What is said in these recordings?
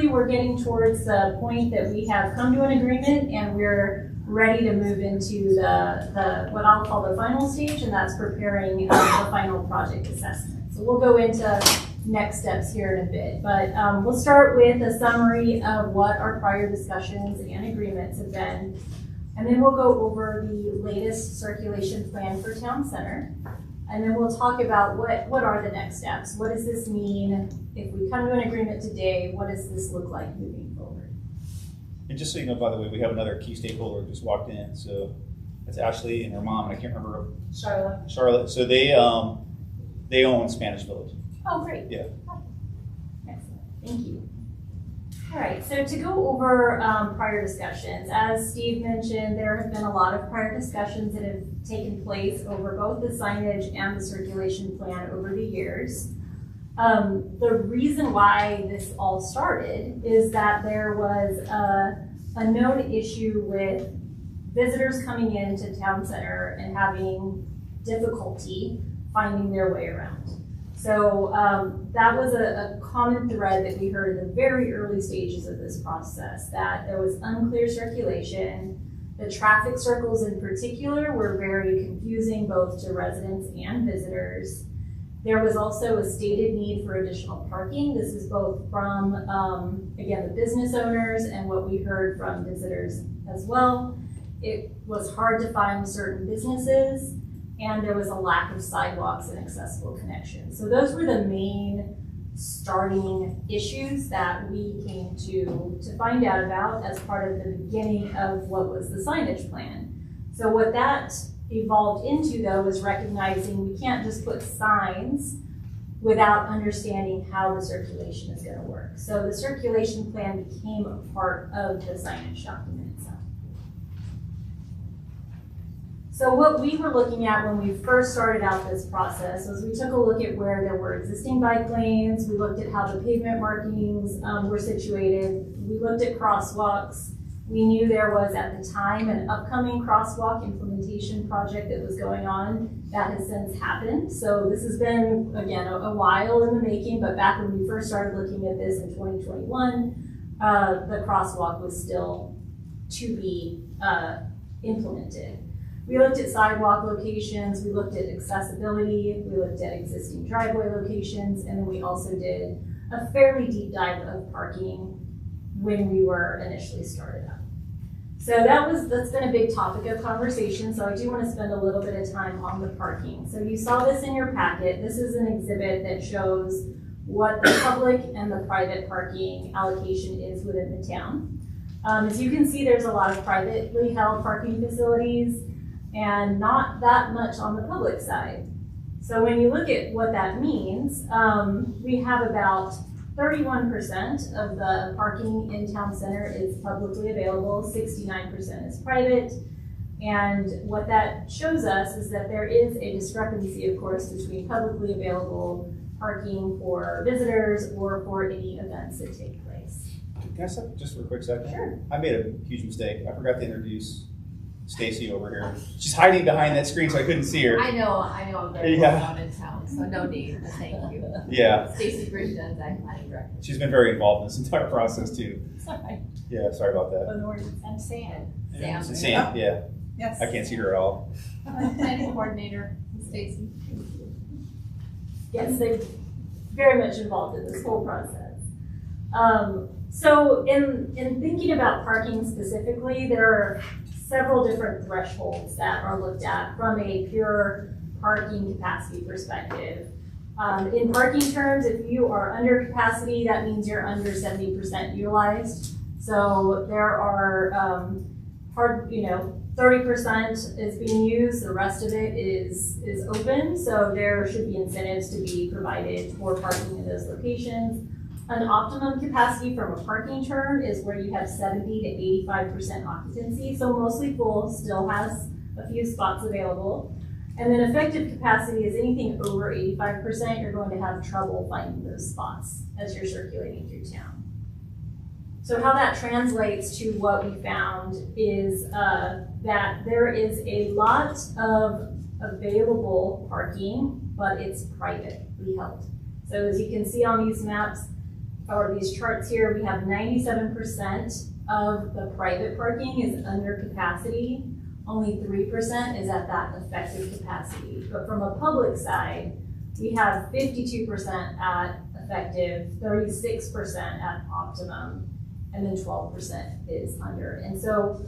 hopefully we're getting towards the point that we have come to an agreement and we're ready to move into the what I'll call the final stage, and that's preparing the final project assessment. So we'll go into next steps here in a bit, but we'll start with a summary of what our prior discussions and agreements have been, and then we'll go over the latest circulation plan for Town Center. And then we'll talk about what are the next steps. What does this mean? If we come to an agreement today, what does this look like moving forward? And just so you know, by the way, we have another key stakeholder who just walked in. So that's Ashley and her mom, and I can't remember. Charlotte. So they own Spanish Village. Oh, great. Yeah. Excellent. Thank you. All right, so to go over prior discussions, as Steve mentioned, there have been a lot of prior discussions that have taken place over both the signage and the circulation plan over the years. The reason why this all started is that there was a known issue with visitors coming into Town Center and having difficulty finding their way around. So that was a common thread that we heard in the very early stages of this process, that there was unclear circulation. The traffic circles in particular were very confusing both to residents and visitors. There was also a stated need for additional parking. This is both from, again, the business owners and what we heard from visitors as well. It was hard to find certain businesses, and there was a lack of sidewalks and accessible connections. So those were the main starting issues that we came to find out about as part of the beginning of what was the signage plan. So what that evolved into, though, was recognizing we can't just put signs without understanding how the circulation is going to work. So the circulation plan became a part of the signage document itself. So what we were looking at when we first started out this process was we took a look at where there were existing bike lanes. We looked at how the pavement markings were situated. We looked at crosswalks. We knew there was at the time an upcoming crosswalk implementation project that was going on that has since happened. So this has been, again, a while in the making, but back when we first started looking at this in 2021, the crosswalk was still to be implemented. We looked at sidewalk locations, we looked at accessibility, we looked at existing driveway locations, and then we also did a fairly deep dive of parking when we were initially started up. So that's been a big topic of conversation, so I do want to spend a little bit of time on the parking. So you saw this in your packet. This is an exhibit that shows what the public and the private parking allocation is within the town. As you can see, there's a lot of privately held parking facilities and not that much on the public side. So when you look at what that means, we have about 31% of the parking in Town Center is publicly available, 69% is private. And what that shows us is that there is a discrepancy, of course, between publicly available parking for visitors or for any events that take place. Can I stop just for a quick second? Sure. I made a huge mistake. I forgot to introduce Stacy over here. She's hiding behind that screen, so I couldn't see her. I know I'm very well known in town, so no need. Thank you. Yeah. Stacy Bridgeton, planning director. She's been very involved in this entire process too. Sorry. Yeah, sorry about that. And Sam. And Sam, yeah. Yes. I can't see her at all. Planning coordinator, Stacy. Yes, they're very much involved in this whole process. So in thinking about parking specifically, there are several different thresholds that are looked at from a pure parking capacity perspective. In parking terms, if you are under capacity, that means you're under 70% utilized. So there are 30% is being used, the rest of it is open. So there should be incentives to be provided for parking in those locations. An optimum capacity from a parking term is where you have 70 to 85% occupancy. So mostly full, still has a few spots available. And then effective capacity is anything over 85%, you're going to have trouble finding those spots as you're circulating through town. So how that translates to what we found is that there is a lot of available parking, but it's privately held. So as you can see on these maps, or these charts here, we have 97% of the private parking is under capacity. Only 3% is at that effective capacity. But from a public side, we have 52% at effective, 36% at optimum, and then 12% is under. And so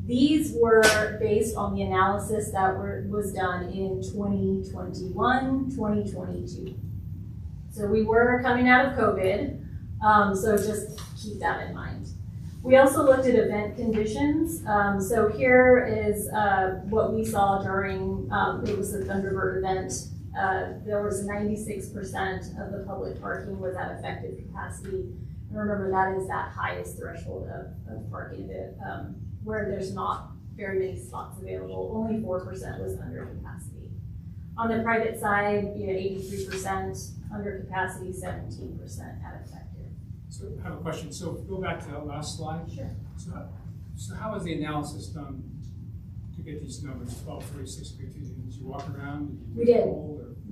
these were based on the analysis that was done in 2021, 2022. So we were coming out of COVID, so just keep that in mind. We also looked at event conditions. So here is what we saw during, it was a Thunderbird event. There was 96% of the public parking was at effective capacity. And remember, that is that highest threshold of parking where there's not very many spots available. Only 4% was under capacity. On the private side, 83% under capacity, 17% at effective. So I have a question. So go back to that last slide. Sure. So how was the analysis done to get these numbers, 12, 36, 50? Did you walk around? We did.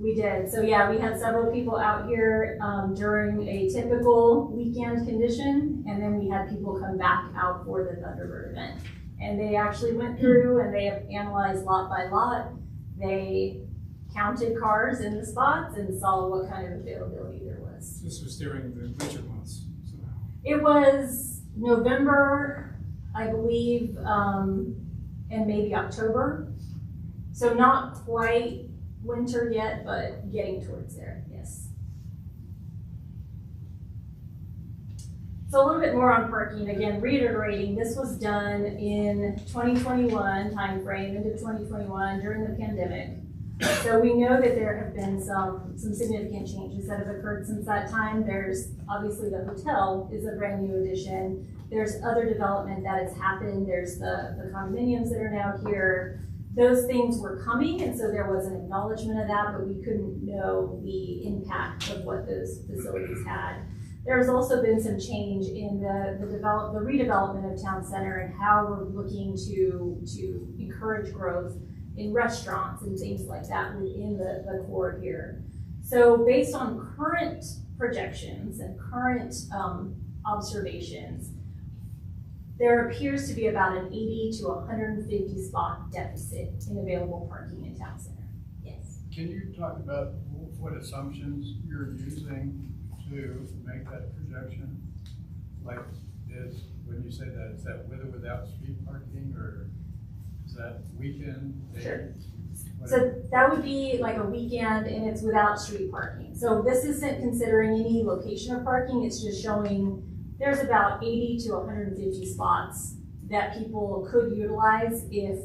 We did. So yeah, we had several people out here during a typical weekend condition, and then we had people come back out for the Thunderbird event. And they actually went through and they analyzed lot by lot. They counted cars in the spots and saw what kind of availability there was. This was during the winter months somehow. It was November, I believe, and maybe October. So not quite winter yet, but getting towards there, yes. So a little bit more on parking. Again, reiterating, this was done in 2021 timeframe, into 2021 during the pandemic. So we know that there have been some significant changes that have occurred since that time. There's obviously the hotel is a brand new addition. There's other development that has happened. There's the condominiums that are now here. Those things were coming, and so there was an acknowledgement of that, but we couldn't know the impact of what those facilities had. There's also been some change in the redevelopment of town center and how we're looking to encourage growth in restaurants and things like that within the core here. So based on current projections and current observations, there appears to be about an 80 to 150 spot deficit in available parking in town center. Yes. Can you talk about what assumptions you're using to make that projection? Like, when you say that, is that with or without street parking, or is that weekend? Sure. So that would be like a weekend, and it's without street parking. So this isn't considering any location of parking, it's just showing there's about 80 to 150 spots that people could utilize if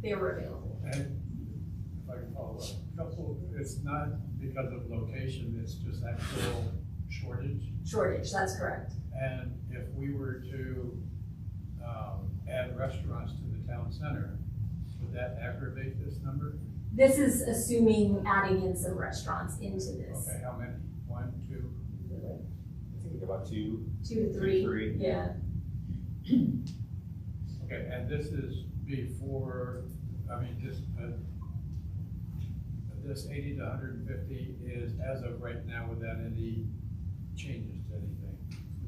they were available. And if I can follow up, couple, it's not because of location, it's just actual shortage? Shortage, that's correct. And if we were to add restaurants to the town center, would that aggravate this number? This is assuming adding in some restaurants into this. Okay, how many? 1, 2? I think about 2 to 3. Yeah. Okay, and this is before, I mean, this 80 to 150 is as of right now without any changes to anything?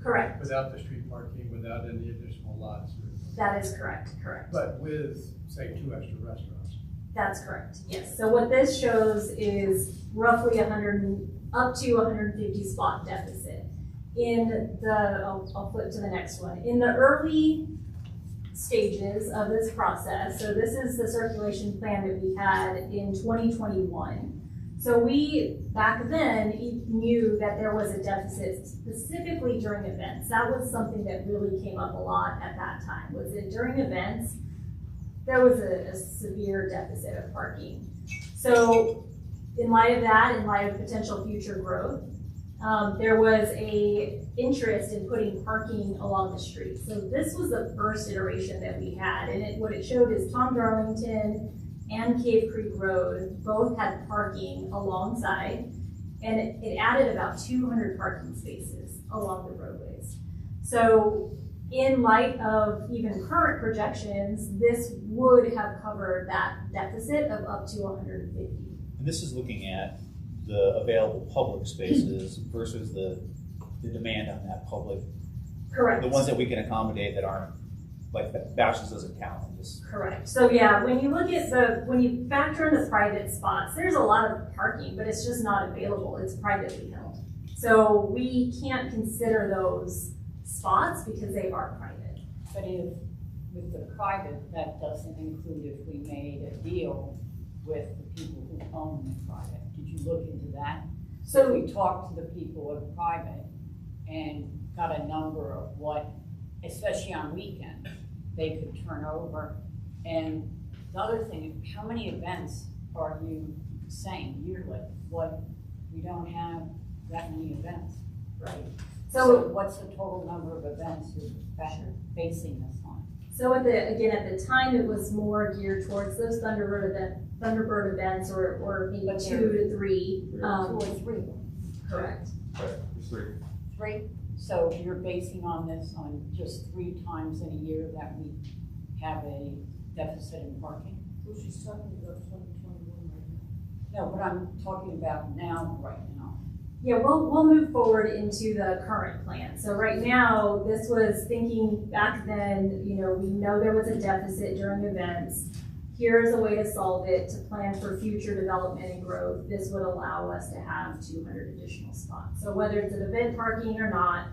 Correct. Without the street parking, without any additional lots? That is correct, But with, say, 2 extra restaurants? That's correct, yes. So what this shows is roughly up to 150 spot deficit. In I'll flip to the next one. In the early stages of this process, so this is the circulation plan that we had in 2021. So we, back then, knew that there was a deficit specifically during events. That was something that really came up a lot at that time, was that during events, there was a severe deficit of parking. So in light of that, in light of potential future growth, there was a interest in putting parking along the street. So this was the first iteration that we had, and what it showed is Tom Darlington and Cave Creek Road both had parking alongside, and it added about 200 parking spaces along the roadways. So in light of even current projections, this would have covered that deficit of up to 150. And this is looking at the available public spaces versus the the demand on that public, Correct. the ones that we can accommodate that aren't, like, Bashas doesn't count, and just, Correct. So yeah, when you look at when you factor in the private spots, there's a lot of parking, but it's just not available. It's privately held. So we can't consider those spots because they are private. But if, with the private, that doesn't include if we made a deal with the people who own the private. Did you look into that? So So we talked to the people of private and got a number of what, especially on weekends, they could turn over. And the other thing, how many events are you saying yearly? We don't have that many events, right? So what's the total number of events you're basing this on? So at the time, it was more geared towards those Thunderbird events or maybe But 2 to 3. 2 or 3? Correct. there's three. 3? So you're basing on this on just 3 times in a year that we have a deficit in parking? Well, she's talking about 2021 right now. No, but I'm talking about now, right now. Yeah, we'll move forward into the current plan. So right now, this was thinking back then, we know there was a deficit during events. Here's a way to solve it, to plan for future development and growth. This would allow us to have 200 additional spots. So whether it's an event parking or not,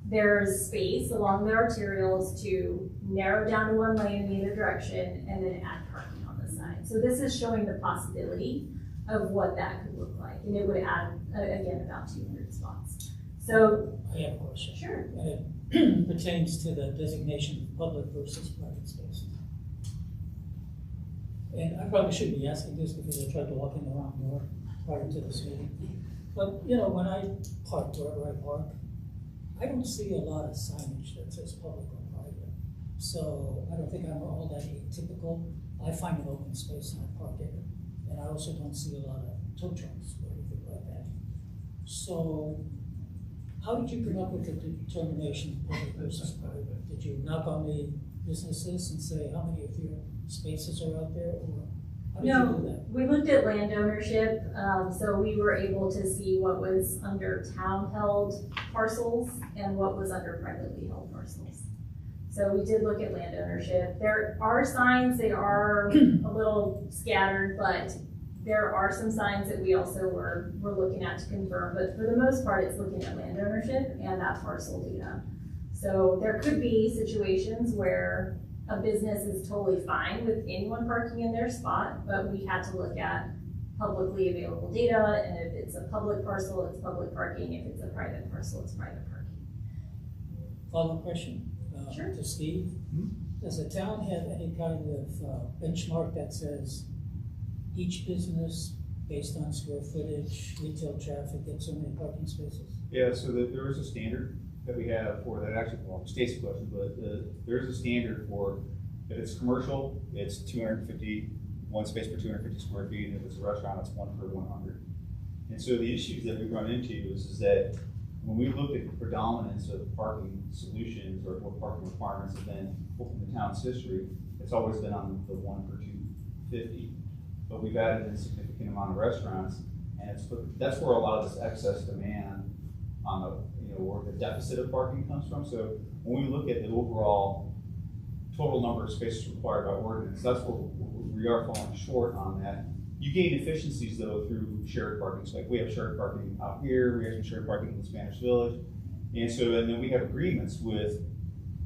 there's space along the arterials to narrow down to 1 lane in either direction and then add parking on the side. So this is showing the possibility of what that could look like. And it would add, again, about 200 spots. So, I have a question. sure. It pertains to the designation of public versus private spaces. And I probably shouldn't be asking this because I tried to walk in the wrong door prior to this meeting. But, when I park wherever I park, I don't see a lot of signage that says public or private. So I don't think I'm all that atypical. I find an open space and I park it. And I also don't see a lot of tow trucks or anything like that. So how did you come up with the determination of public versus private? Did you knock on the businesses and say how many of your spaces are out there, or how did you do that? We looked at land ownership, so we were able to see what was under town-held parcels and what was under privately held parcels. So we did look at land ownership. There are signs, they are a little scattered, but there are some signs that we also were looking at to confirm. But for the most part, it's looking at land ownership and that parcel data. So there could be situations where a business is totally fine with anyone parking in their spot, but we had to look at publicly available data, and if it's a public parcel, it's public parking. If it's a private parcel, it's private parking. Follow-up question Sure. to Steve. Does the town have any kind of benchmark that says each business, based on square footage, retail traffic, gets so many parking spaces? Yeah, so there is a standard that we have for that, actually, well, Stacy's question, but there is a standard for, if it's commercial, it's 250, 1 space per 250 square feet, and if it's a restaurant, it's 1 per 100. And so the issues that we run into is that when we looked at the predominance of parking solutions or what parking requirements have been in the town's history, it's always been on the 1 per 250. But we've added in a significant amount of restaurants, and that's where a lot of this excess demand on the, where the deficit of parking comes from. So when we look at the overall total number of spaces required by ordinance, that's where we are falling short on that. You gain efficiencies though through shared parking. So like we have shared parking out here, we have some shared parking in the Spanish Village. And then we have agreements with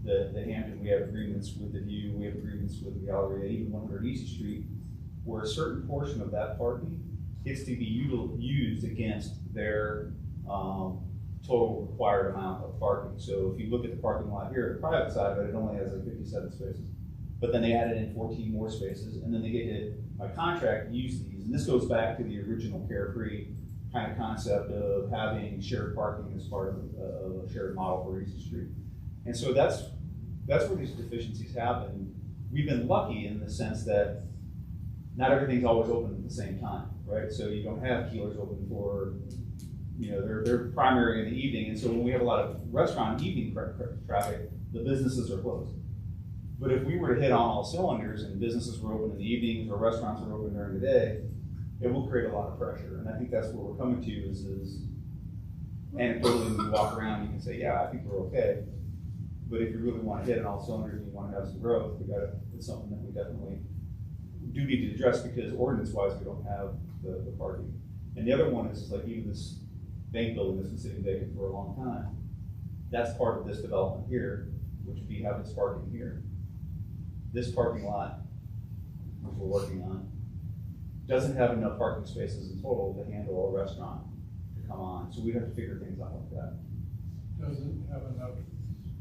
the Hampton, we have agreements with the View, we have agreements with the Galleria, even 100 Easy Street, where a certain portion of that parking gets to be used against their total required amount of parking. So if you look at the parking lot here, the private side of it, it only has like 57 spaces. But then they added in 14 more spaces, and then they get to, by contract, use these. And this goes back to the original Carefree kind of concept of having shared parking as part of a shared model for Easy Street. And so that's where these deficiencies happen. We've been lucky in the sense that not everything's always open at the same time, right? So you don't have Keeler's open for, they're primary in the evening. And so when we have a lot of restaurant evening traffic, the businesses are closed. But if we were to hit on all cylinders and businesses were open in the evenings or restaurants were open during the day, it will create a lot of pressure. And I think that's what we're coming to is Anecdotally, when you walk around, you can say, yeah, I think we're okay. But if you really want to hit on all cylinders and you want to have some growth, it's something that we definitely do need to address, because ordinance-wise, we don't have the parking. And the other one is like even this bank building that's been sitting vacant for a long time. That's part of this development here, which would be having this parking here. This parking lot, which we're working on, doesn't have enough parking spaces in total to handle a restaurant to come on. So we'd have to figure things out like that. Doesn't have enough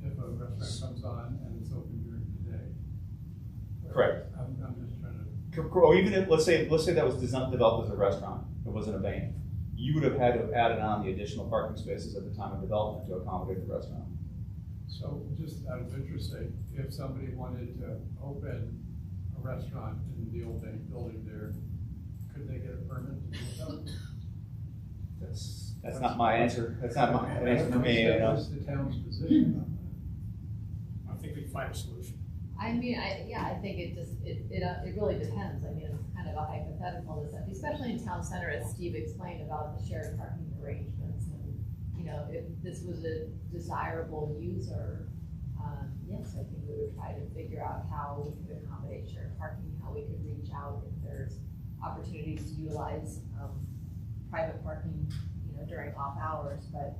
if a restaurant comes on and it's open during the day. Correct. I'm just trying to. Or even if, let's say that was developed as a restaurant, it wasn't a bank, you would have had to have added on the additional parking spaces at the time of development to accommodate the restaurant. So just out of interest sake, if somebody wanted to open a restaurant in the old bank building there, could they get a permit to do so? That's not my answer. That's not my answer for me. What's the town's position on I think we find a solution. I mean, I think it really depends. I mean, it's kind of a hypothetical, especially in town center, as Steve explained about the shared parking arrangements. And, you know, if this was a desirable user, yes, I think we would try to figure out how we could accommodate shared parking, how we could reach out if there's opportunities to utilize private parking, you know, during off hours, but,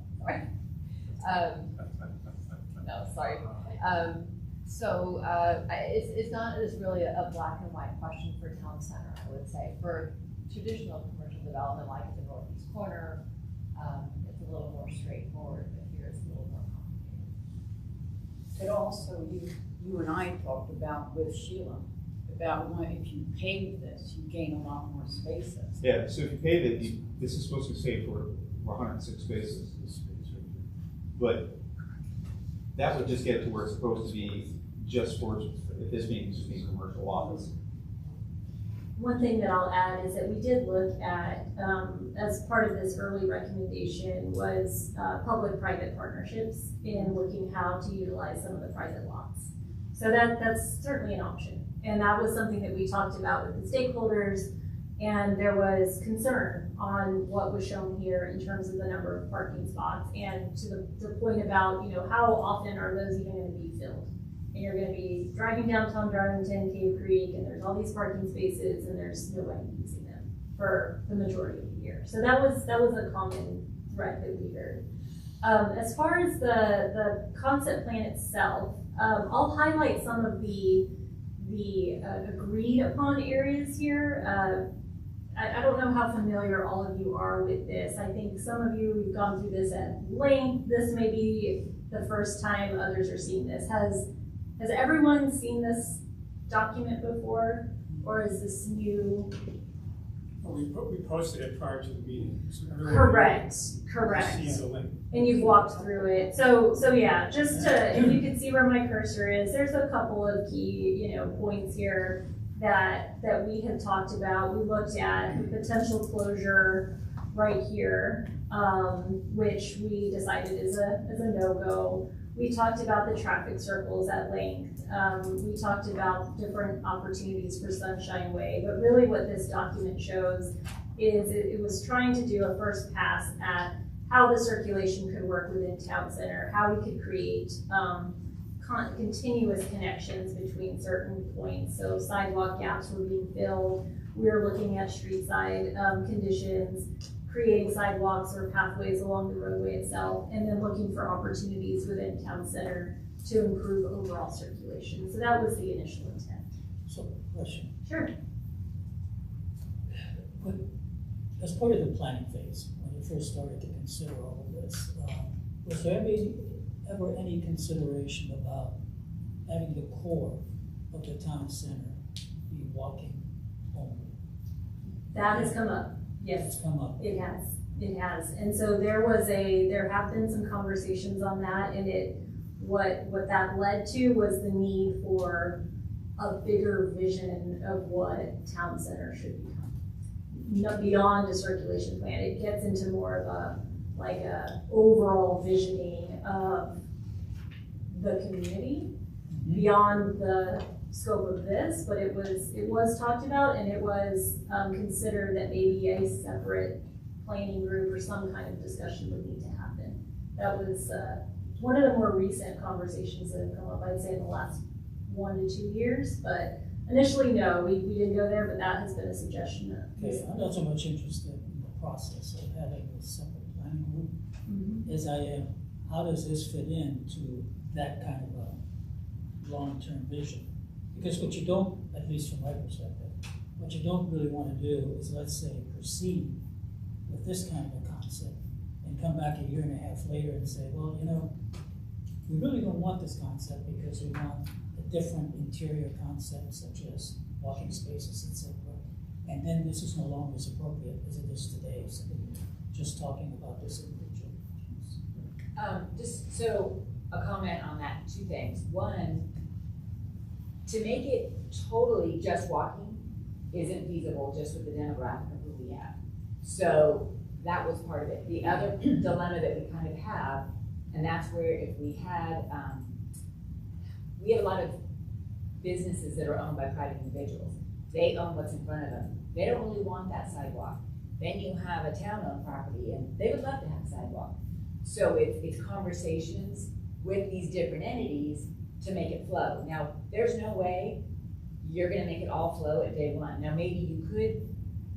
no, sorry. So it's not as really a black and white question for town center, I would say. For traditional commercial development like at the northeast corner, it's a little more straightforward, but here it's a little more complicated. But also, you and I talked about with Sheila, about if you pave this, you gain a lot more spaces. Yeah, so if you pave it, this is supposed to say for 106 spaces. But that would just get it to where it's supposed to be just for, if this being just being commercial office. One thing that I'll add is that we did look at, as part of this early recommendation, was public-private partnerships in looking how to utilize some of the private lots. So that's certainly an option. And that was something that we talked about with the stakeholders, and there was concern on what was shown here in terms of the number of parking spots, and to the point about, you know, how often are those even going to be filled? And you're going to be driving downtown Darlington, Cave Creek, and there's all these parking spaces, and there's nobody using them for the majority of the year. So that was a common threat that we heard. As far as the concept plan itself, I'll highlight some of the agreed upon areas here. I don't know how familiar all of you are with this. I think some of you have gone through this at length. This may be the first time others are seeing this. Has everyone seen this document before, or is this new? Well, we posted it prior to the meeting. So Correct. sees the link. And you've walked through it. So yeah, just to, if you can see where my cursor is, there's a couple of key, you know, points here that we have talked about. We looked at the potential closure right here, which we decided is a no-go. We talked about the traffic circles at length. We talked about different opportunities for Sunshine Way, but really what this document shows is it was trying to do a first pass at how the circulation could work within town center, how we could create continuous connections between certain points. So sidewalk gaps were being filled. We were looking at street side conditions, creating sidewalks or pathways along the roadway itself, and then looking for opportunities within town center to improve overall circulation. So that was the initial intent. So, question. Sure. But as part of the planning phase, when you first started to consider all of this, was there ever any consideration about having the core of the town center be walking only? That has come up. Yes. It's come up. It has. And so there have been some conversations on that, and what that led to was the need for a bigger vision of what town center should become. Beyond a circulation plan, it gets into more of a overall visioning of the community beyond the scope of this, but it was talked about, and it was considered that maybe a separate planning group or some kind of discussion would need to happen. That was, one of the more recent conversations that have come up, I'd say in the last 1 to 2 years, but initially, no, we didn't go there, but that has been a suggestion that. Okay, I'm not so much interested in the process of having a separate planning group Mhm. as I am, how does this fit into that kind of a long-term vision? Because what you don't, at least from my perspective, what you don't really want to do is, let's say, proceed with this kind of a concept and come back a year and a half later and say, well, you know, we really don't want this concept because we want a different interior concept such as walking spaces, etc. And then this is no longer as appropriate as it is today, so we're just talking about this individual. Just so a comment on that, 2 things. One, to make it totally just walking isn't feasible just with the demographic of who we have. So that was part of it. The other dilemma that we kind of have, and that's where if we had a lot of businesses that are owned by private individuals. They own what's in front of them. They don't really want that sidewalk. Then you have a town-owned property and they would love to have a sidewalk. So it's conversations with these different entities to make it flow. Now, there's no way you're gonna make it all flow at day one. Now, maybe you could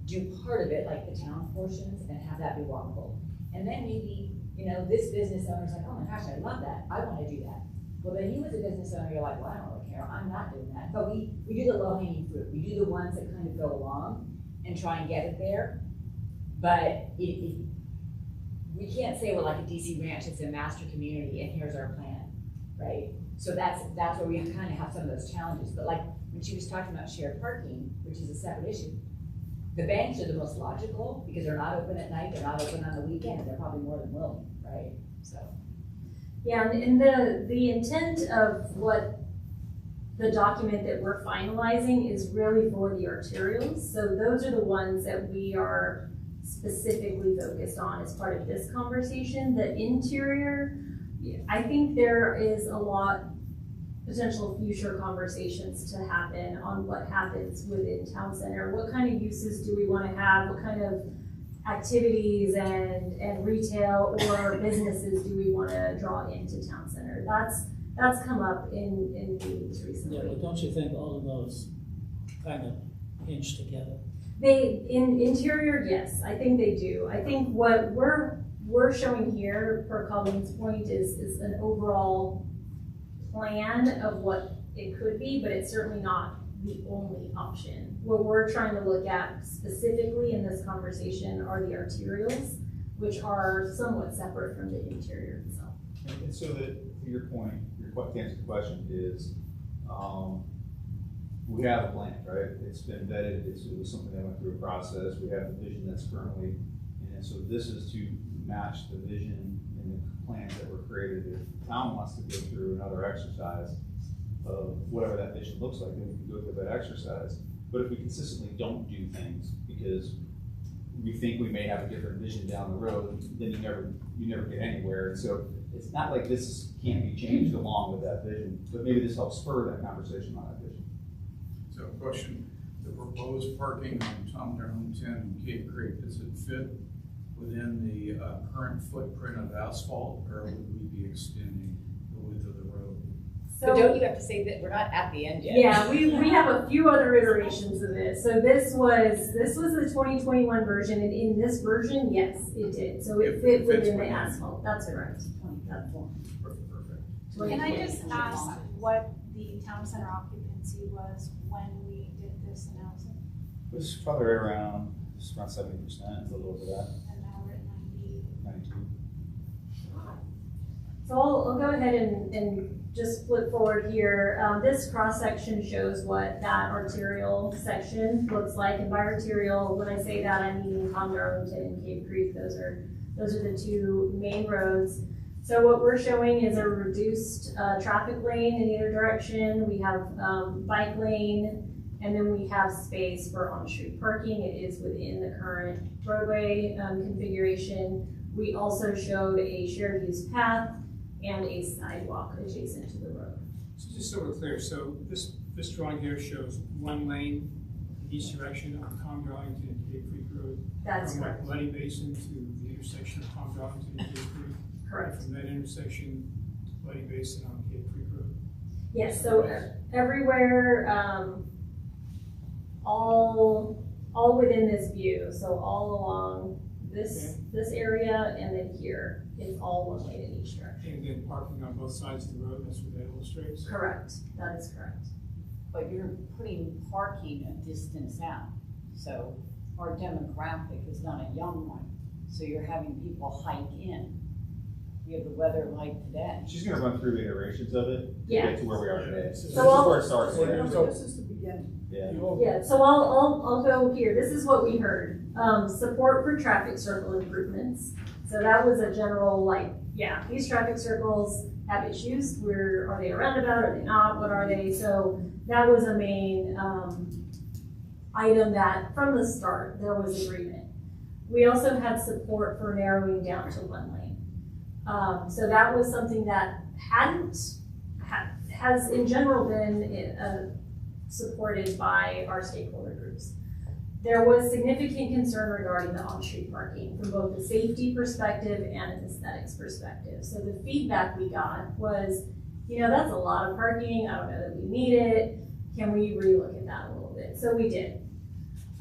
do part of it, like the town portions, and have that be walkable. And then maybe, you know, this business owner's like, oh my gosh, I love that, I wanna do that. Well, then you as a business owner, you're like, well, I don't really care, I'm not doing that. But we do the low hanging fruit, we do the ones that kind of go along and try and get it there. But we can't say we're like a DC Ranch, it's a master community and here's our plan, right? So that's where we kind of have some of those challenges. But like when she was talking about shared parking, which is a separate issue, the banks are the most logical because they're not open at night, they're not open on the weekend, they're probably more than willing, right? So. Yeah, and the intent of what the document that we're finalizing is really for the arterials. So those are the ones that we are specifically focused on as part of this conversation. The interior, I think there is a lot potential future conversations to happen on what happens within town center. What kind of uses do we want to have? What kind of activities and retail or businesses do we want to draw into town center? That's come up in meetings recently. Yeah, but don't you think all of those kind of hinge together? They, in interior, yes, I think they do. I think what we're showing here, per Colleen's point, is an overall plan of what it could be, but it's certainly not the only option. What we're trying to look at specifically in this conversation are the arterials, which are somewhat separate from the interior itself. And so that, to your point, to answer the question is, we have a plan, right? It's been vetted, it was something that went through a process, we have a vision that's currently, and so this is to match the vision and the plans that were created. If the town wants to go through another exercise of whatever that vision looks like, then we can go through that exercise. But if we consistently don't do things because we think we may have a different vision down the road, then you never get anywhere. And so it's not like this can't be changed along with that vision, but maybe this helps spur that conversation on that vision. So question, the proposed parking on Tom Darling 10 and Cave Creek, does it fit within the current footprint of asphalt, or would we be extending the width of the road? But don't you have to say that we're not at the end yet? Yeah, we have a few other iterations of it. So this was the 2021 version, and in this version, yes, it did. So it fit within the asphalt. That's correct. That's Perfect. Can I just ask what the town center occupancy was when we did this analysis? It was probably around 70%, a little bit of that, And now we're at 90. 92. So I'll go ahead and just flip forward here. This cross section shows what that arterial section looks like. And by arterial, when I say that, I mean Tom Darlington and Cave Creek. Those are the two main roads. So what we're showing is a reduced traffic lane in either direction. We have bike lane, and then we have space for on-street parking. It is within the current roadway configuration. We also showed a shared use path and a sidewalk adjacent to the road. So just so we're clear, so this drawing here shows one lane in each direction on Tom Darlington and Cave Creek Road. That's from correct. like Bloody Basin to the intersection of Tom Darlington and Cave Creek. Correct. From that intersection to Bloody Basin on Cave Creek Road. Yes, so everywhere, all within this view, so all along this area and then here, it's all one lane in each direction. And then parking on both sides of the road, that's what that illustrates. Correct, that is correct. But you're putting parking a distance out, so our demographic is not a young one, so you're having people hike in. We have the weather like today. She's gonna run through the iterations of it to Yeah. get to where we are today. So This is I'll- where it starts. This is the beginning. Yeah. Yeah, so I'll go here, this is what we heard, support for traffic circle improvements. So that was a general, like, yeah, these traffic circles have issues, are they a roundabout, are they not, what are they? So that was a main, item that, from the start, there was agreement. We also had support for narrowing down to one lane. So that was something that has in general been, supported by our stakeholder groups. There was significant concern regarding the on-street parking from both a safety perspective and an aesthetics perspective. So the feedback we got was, that's a lot of parking, I don't know that we need it, can we relook at that a little bit? So we did.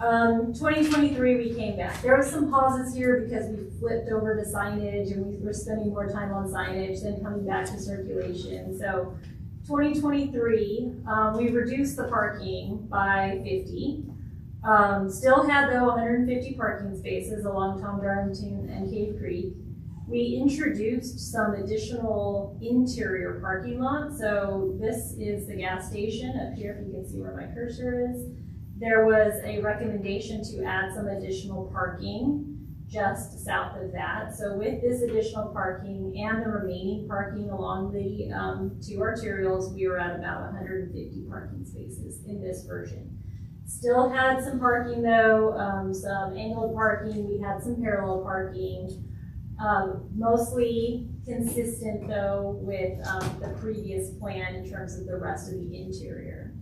2023, we came back. There was some pauses here because we flipped over to signage and we were spending more time on signage than coming back to circulation. So 2023, we reduced the parking by 50. Still had though 150 parking spaces along Tom Darlington and Cave Creek. We introduced some additional interior parking lots. So this is the gas station up here, if you can see where my cursor is. There was a recommendation to add some additional parking just south of that. So with this additional parking and the remaining parking along the two arterials, we were at about 150 parking spaces in this version. Still had some parking though, some angled parking, we had some parallel parking, mostly consistent though with the previous plan in terms of the rest of the interior.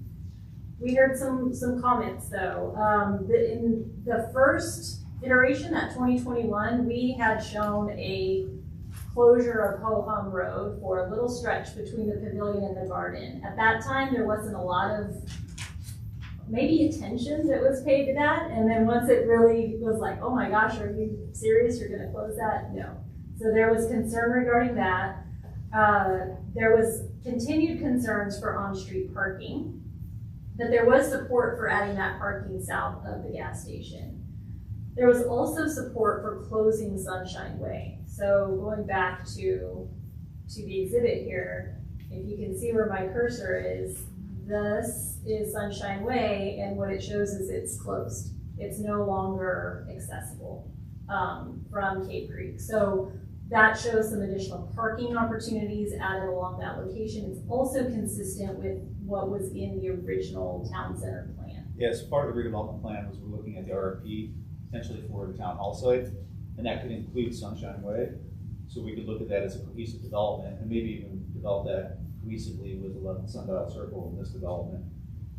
We heard some comments though. In the first iteration, that 2021, we had shown a closure of Ho Hum Road for a little stretch between the pavilion and the garden. At that time, there wasn't a lot of maybe attention that was paid to that. And then once it really was like, oh my gosh, are you serious? You're gonna close that? No. So there was concern regarding that. There was continued concerns for on-street parking. That there was support for adding that parking south of the gas station. There was also support for closing Sunshine Way. So going back to the exhibit here, if you can see where my cursor is, this is Sunshine Way, and what it shows is it's closed. It's no longer accessible from Cave Creek. So that shows some additional parking opportunities added along that location. It's also consistent with what was in the original town center plan. Yes, part of the redevelopment plan was we're looking at the RFP potentially for the town hall site, and that could include Sunshine Way. So we could look at that as a cohesive development and maybe even develop that cohesively with 11 Sundial Circle in this development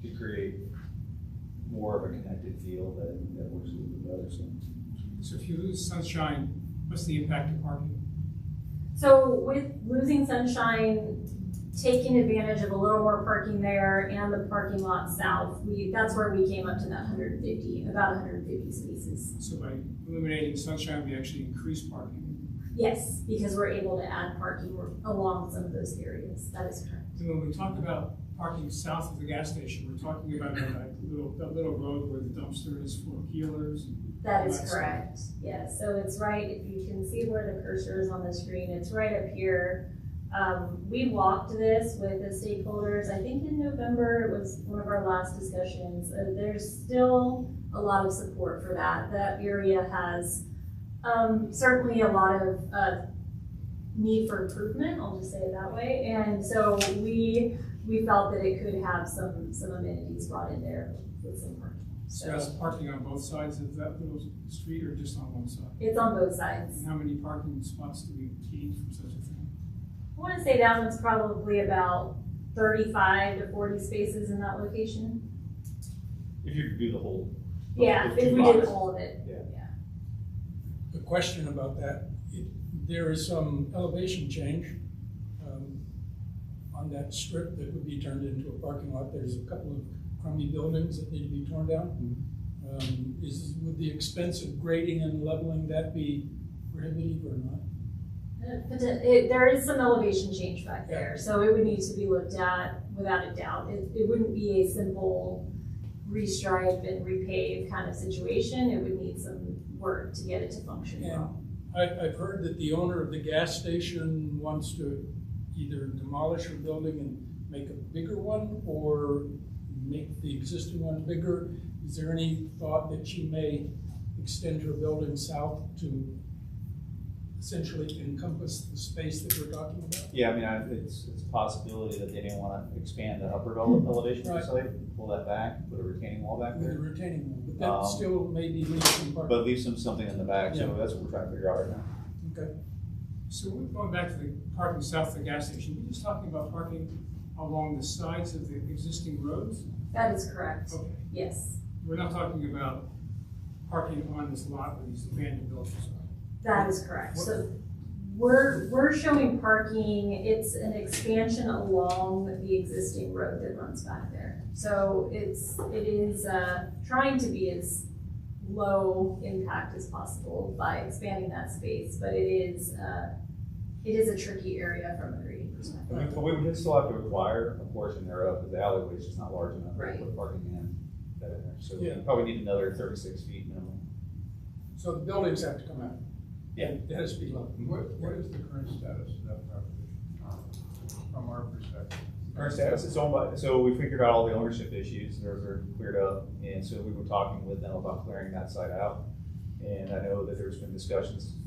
to create more of a connected feel that works a little bit better. So if you lose Sunshine, what's the impact of parking? So with losing Sunshine, taking advantage of a little more parking there and the parking lot south, that's where we came up to that about 150 spaces. So by eliminating Sunshine, we actually increase parking. Yes, because we're able to add parking along some of those areas. That is correct. And when we talk about parking south of the gas station, we're talking about that little road where the dumpster is for Keelers. That is correct. Yes, so it's right, if you can see where the cursor is on the screen, it's right up here. We walked this with the stakeholders, I think in November, it was one of our last discussions. There's still a lot of support for that. That area has certainly a lot of need for improvement, I'll just say it that way. And so we felt that it could have some amenities brought in there with some parking. So that's parking on both sides of that little street or just on one side? It's on both sides. And how many parking spots do we need from such a thing? I want to say that one's probably about 35 to 40 spaces in that location. If you could do the whole. Yeah, if we did all of it. Yeah. The question about that, there is some elevation change on that strip that would be turned into a parking lot. There's a couple of crummy buildings that need to be torn down. Would the expense of grading and leveling that be prohibitive or not? But there is some elevation change back there, so it would need to be looked at without a doubt. It wouldn't be a simple restripe and repave kind of situation. It would need some work to get it to function well. I've heard that the owner of the gas station wants to either demolish her building and make a bigger one or make the existing one bigger. Is there any thought that she may extend her building south to essentially encompass the space that we're talking about? Yeah, I mean, it's a possibility that they didn't want to expand the upper elevation of the site, pull that back, put a retaining wall back With a there. retaining wall, but that still maybe leaves some parking. But leave something in the back, so that's what we're trying to figure out right now. Okay. So we're going back to the parking south of the gas station. We're just talking about parking along the sides of the existing roads? That is correct. Okay. Yes, We're not talking about parking on this lot where these abandoned buildings are. that is correct. So we're showing parking, it's an expansion along the existing road that runs back there. So it is trying to be as low impact as possible by expanding that space, but it is a tricky area from a grading perspective. But we would still have to acquire a portion thereof, because the alleyway is just not large enough to Right. put parking in there. So we Yeah. probably need another 36 feet minimum. So the buildings have to come out. Yeah. It has to be low. What is the current status of that property from our perspective? Current status is owned by, so we figured out all the ownership issues, those are cleared up, and so we were talking with them about clearing that site out. And I know that there's been discussions,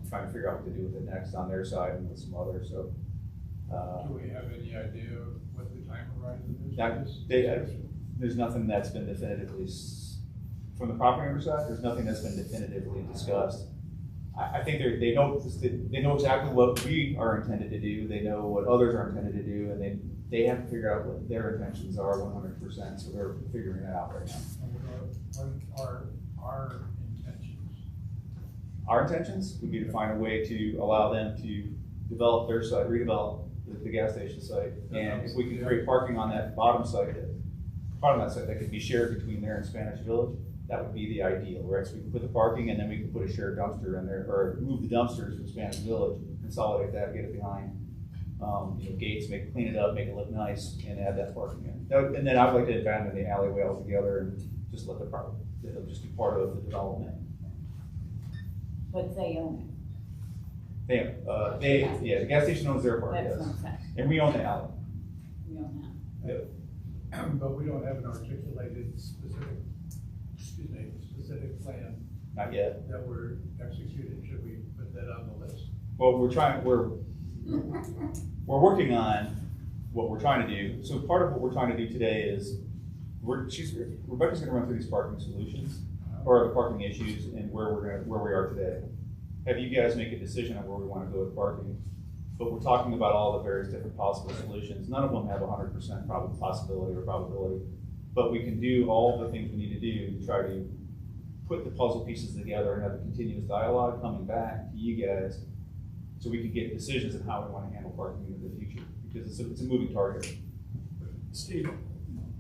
trying to figure out what to do with it next on their side and with some others, so. Do we have any idea of what the time horizon is? Now, for this? there's nothing that's been definitively, from the property owner side, there's nothing that's been definitively discussed. I think they know exactly what we are intended to do, they know what others are intended to do, and they have to figure out what their intentions are 100%, so they're figuring that out right now. What are our intentions? Our intentions would be to find a way to allow them to develop their site, redevelop the gas station site, and if we can create parking on that bottom site, part of that site that could be shared between there and Spanish Village, that would be the ideal, right? So we can put the parking and then we can put a shared dumpster in there, or move the dumpsters from Spanish Village, consolidate that, get it behind, gates, clean it up, make it look nice, and add that parking in. And then I'd like to abandon the alleyway altogether and just let it'll just be part of the development. But they own The gas station owns their it. part, That's yes, what I'm saying. and we own the alley. We own that. But we don't have an articulated specific plan Not yet. that we're executing. Should we put that on the list? Well, we're working on what we're trying to do. So part of what we're trying to do today is, Rebecca's gonna run through these parking solutions, or the parking issues, and where we are today. Have you guys make a decision on where we wanna go with parking? But we're talking about all the various different possible solutions. None of them have 100% possibility or probability. But we can do all the things we need to do to try to put the puzzle pieces together and have a continuous dialogue coming back to you guys, so we can get decisions on how we want to handle parking in the future, because it's a moving target. Steve,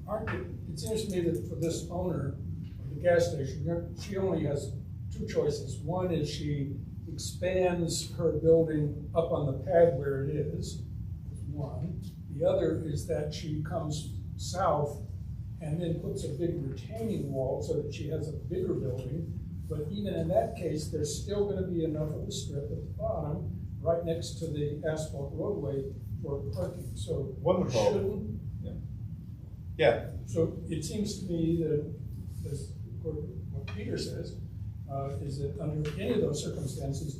it seems to me that for this owner of the gas station, she only has two choices. One is she expands her building up on the pad where it is, one. The other is that she comes south and then puts a big retaining wall so that she has a bigger building. But even in that case, there's still gonna be enough of a strip at the bottom, right next to the asphalt roadway for parking, so. Wonderful. Shouldn't. Yeah, So it seems to me that, as what Peter says, is that under any of those circumstances,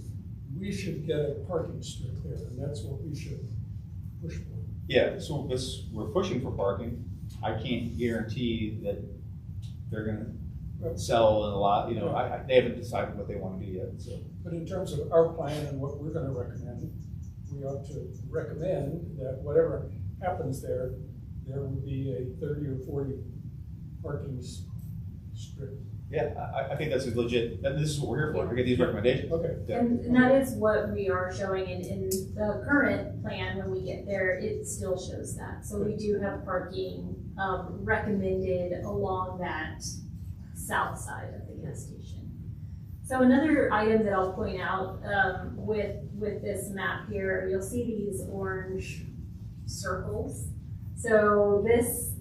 we should get a parking strip there, and that's what we should push for. yeah, so we're pushing for parking. I can't guarantee that they're gonna sell in a lot, they haven't decided what they wanna do yet, so. But in terms of our plan and what we're gonna recommend, we ought to recommend that whatever happens there would be a 30 or 40 parking strip. Yeah, I think that's a legit, this is what we're here for, to get these recommendations. Okay. Yeah. And that is what we are showing in the current plan. When we get there, it still shows that. So we do have parking recommended along that south side of the gas station. So another item that I'll point out with this map here, you'll see these orange circles. So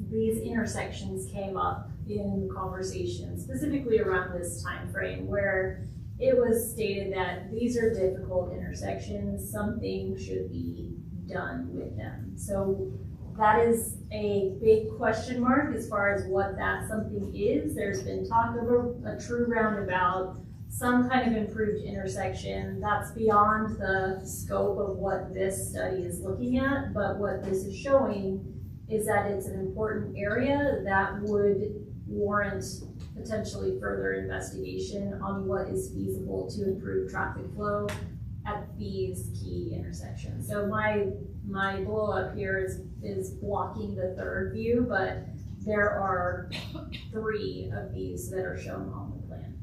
these intersections came up in conversation, specifically around this time frame, where it was stated that these are difficult intersections, something should be done with them. So that is a big question mark as far as what that something is. There's been talk of a true roundabout, some kind of improved intersection. That's beyond the scope of what this study is looking at, but what this is showing is that it's an important area that would warrant potentially further investigation on what is feasible to improve traffic flow at these key intersections. So my blow up here is blocking the third view, but there are 3 of these that are shown on the plan.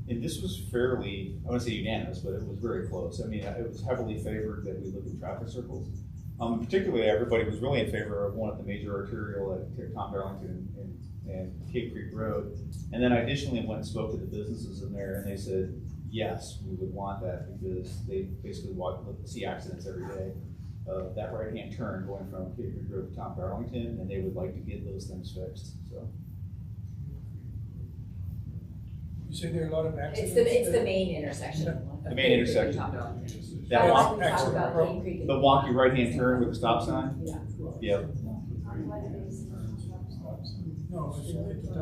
And this was fairly, I wouldn't say unanimous, but it was very close. I mean, it was heavily favored that we look at traffic circles. Particularly, everybody was really in favor of one at the major arterial at Tom Darlington and Cape Creek Road. And then I additionally went and spoke to the businesses in there, and they said, yes, we would want that because they basically see accidents every day. That right-hand turn going from Cape Creek Road to Tom Darlington, and they would like to get those things fixed. So. You say there are a lot of accidents? It's the main intersection. The main intersection. That That one we talked about, Cane Creek. the wonky right-hand turn with the stop sign? Yeah. Yep. No,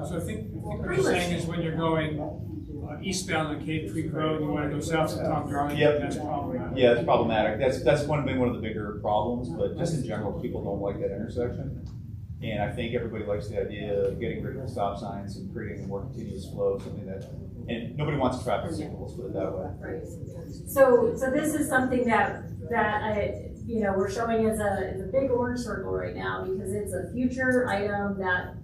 So I think what you're saying is when you're going eastbound on Cape Creek Road, you want to go south to Tom Darlington, Yep. that's problematic. Yeah, it's problematic. That's one of the bigger problems, but just in general, people don't like that intersection. And I think everybody likes the idea of getting rid of the stop signs and creating a more continuous flow, something that, and nobody wants a traffic signal, let's put it that way. Right. So this is something that we're showing as a big orange circle right now because it's a future item that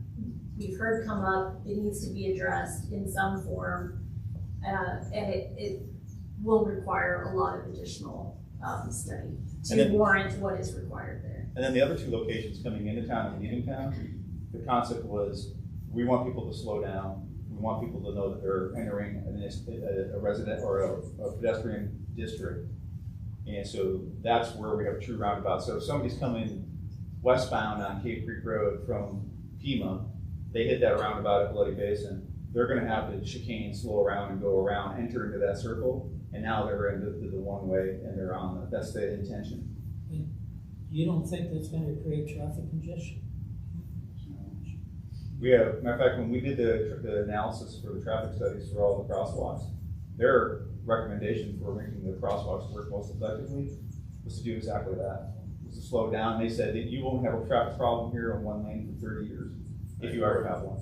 we've heard come up. It needs to be addressed in some form, and it will require a lot of additional study to warrant what is required there. And then the other 2 locations coming into town and leaving town, the concept was we want people to slow down. We want people to know that they're entering a resident or a pedestrian district. And so that's where we have a true roundabout. So if somebody's coming westbound on Cape Creek Road from Pima, they hit that roundabout at Bloody Basin, they're gonna have to chicane, slow around and go around, enter into that circle, and now they're into the one-way and they're on that's the intention. You don't think that's gonna create traffic congestion? We have, matter of fact, when we did the analysis for the traffic studies for all the crosswalks, their recommendation for making the crosswalks work most effectively was to do exactly that, was to slow down. They said that you won't have a traffic problem here on one lane for 30 years, if you ever have one.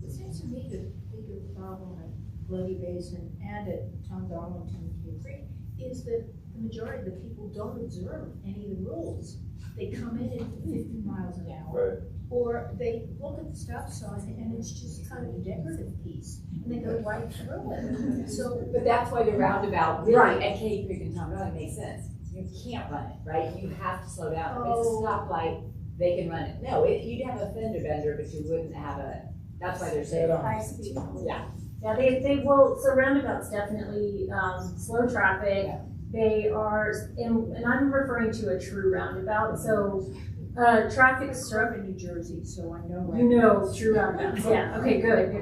It seems to me the bigger problem at Bloody Basin and at Tom Darlington Cape Creek is that the majority of the people don't observe any of the rules. They come in at 50 miles an hour. Right. Or they look at the stop sign and it's just kind of a decorative piece, and they go right through it. So, But that's why the roundabout really Right. at Cape Creek and Tom Darlington makes sense. You can't run it, right? You have to slow down. If it's a Oh. stoplight, they can run it. No, you'd have a fender bender, but you wouldn't have that's why they're saying. High speed. Yeah. Yeah, they will, so roundabouts definitely slow traffic. Yeah. They are, and I'm referring to a true roundabout, so traffic I'm in New Jersey, so I know. you know true roundabouts, yeah, okay, good.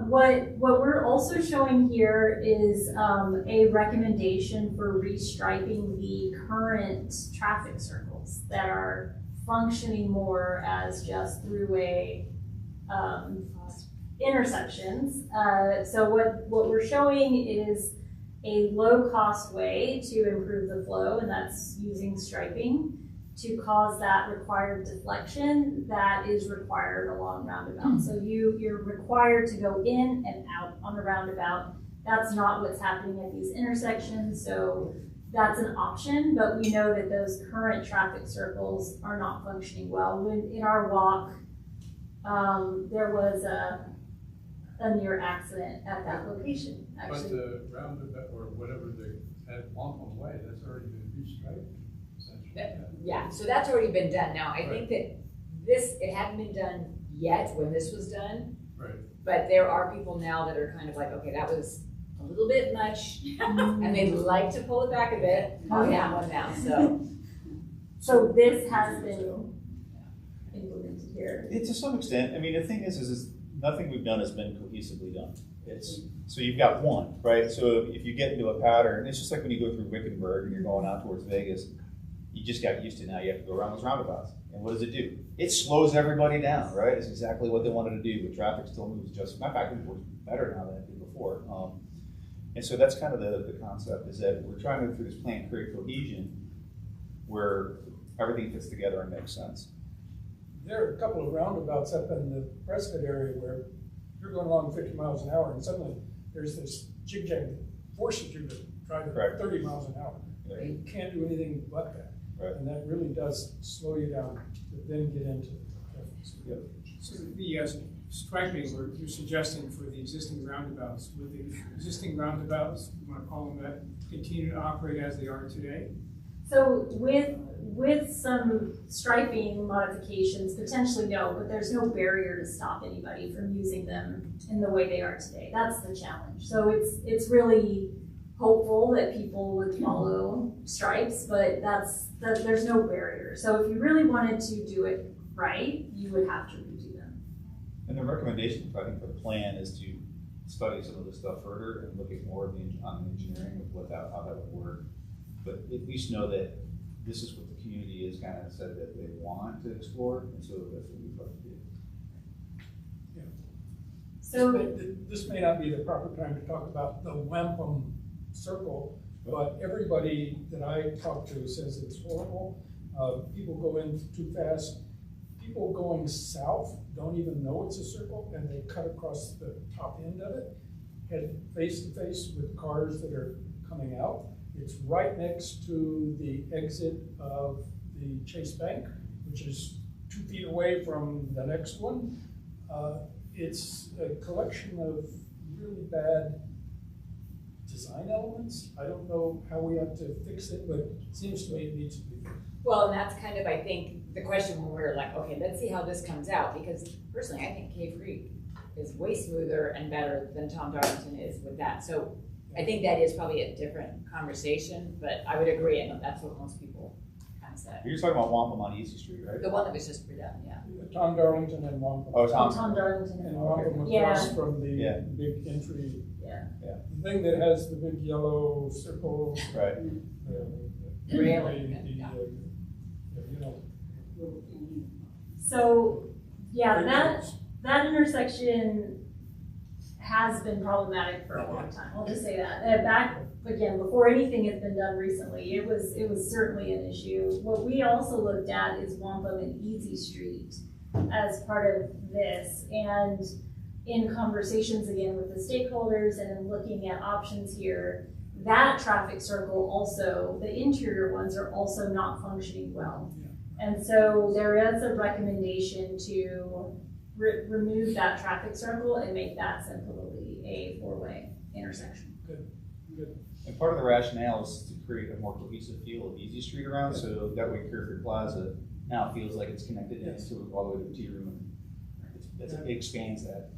What we're also showing here is a recommendation for restriping the current traffic circles that are functioning more as just throughway intersections. So what we're showing is a low-cost way to improve the flow, and that's using striping to cause that required deflection that is required along roundabouts. So you're required to go in and out on the roundabout. That's not what's happening at these intersections, so that's an option, but we know that those current traffic circles are not functioning well. In our walk, there was a near accident at that location, But actually. the roundabout, or whatever they had Wampum Way, that's already been restriped, essentially. Yeah, so that's already been done. Now, I think that this, it hadn't been done yet when this was done, Right. but there are people now that are kind of like, okay, that was a little bit much, and they'd like to pull it back a bit on that one now, so. So this has been implemented here. To some extent, I mean, the thing is nothing we've done has been cohesively done. So you've got one, right? So if you get into a pattern, it's just like when you go through Wickenburg and you're going out towards Vegas, you just got used to now you have to go around those roundabouts. And what does it do? It slows everybody down, right? It's exactly what they wanted to do, but traffic still moves just, matter of fact, it works better now than it did before. And so that's kind of the concept, is that we're trying to, through this plan, create cohesion where everything fits together and makes sense. There are a couple of roundabouts up in the Prescott area where you're going along 50 miles an hour and suddenly there's this jig-jag that forces you to drive at 30 miles an hour. Yeah. You can't do anything but that. Right. And that really does slow you down to then get into traffic. Yep. So the striping you're suggesting for the existing roundabouts, would the existing roundabouts, you want to call them that, continue to operate as they are today? So with some striping modifications, potentially no, but there's no barrier to stop anybody from using them in the way they are today. That's the challenge. So it's really hopeful that people would follow stripes, but there's no barrier. So if you really wanted to do it right, you would have to redo them. And the recommendation, I think, for the plan is to study some of this stuff further and look at more of on the engineering of how that would work. But at least know that this is what the community has kind of said that they want to explore, and so that's what we'd love to do. Yeah. So This may not be the proper time to talk about the Wampum Circle, but everybody that I talk to says it's horrible. People go in too fast. People going south don't even know it's a circle, and they cut across the top end of it, head face to face with cars that are coming out. It's right next to the exit of the Chase Bank, which is 2 feet away from the next one. It's a collection of really bad design elements. I don't know how we have to fix it, but it seems to me it needs to be fixed. Well, and that's kind of, I think, the question when we're like, okay, let's see how this comes out, because personally, I think Cave Creek is way smoother and better than Tom Darlington is with that. So I think that is probably a different conversation, but I would agree, and that's what most people kind of said. You're talking about Wampum on Easy Street, right? The one that was just redone, yeah. Tom Darlington and Wampum. Oh, Tom Darlington. And Wampum Yeah. across from the Yeah. big entry. Yeah. The thing that has the big yellow circle. Right. Railing, You know. So yeah, that intersection has been problematic for a long time. I'll just say that. Back again, before anything has been done recently, it was certainly an issue. What we also looked at is Wampum and Easy Street as part of this, and in conversations again with the stakeholders and in looking at options here, that traffic circle also, the interior ones are also not functioning well. And so there is a recommendation to remove that traffic circle and make that simply a 4-way intersection. Good. And part of the rationale is to create a more cohesive feel of Easy Street around, so that way Carefree Plaza now feels like it's connected into all the way to the tea room. It expands that.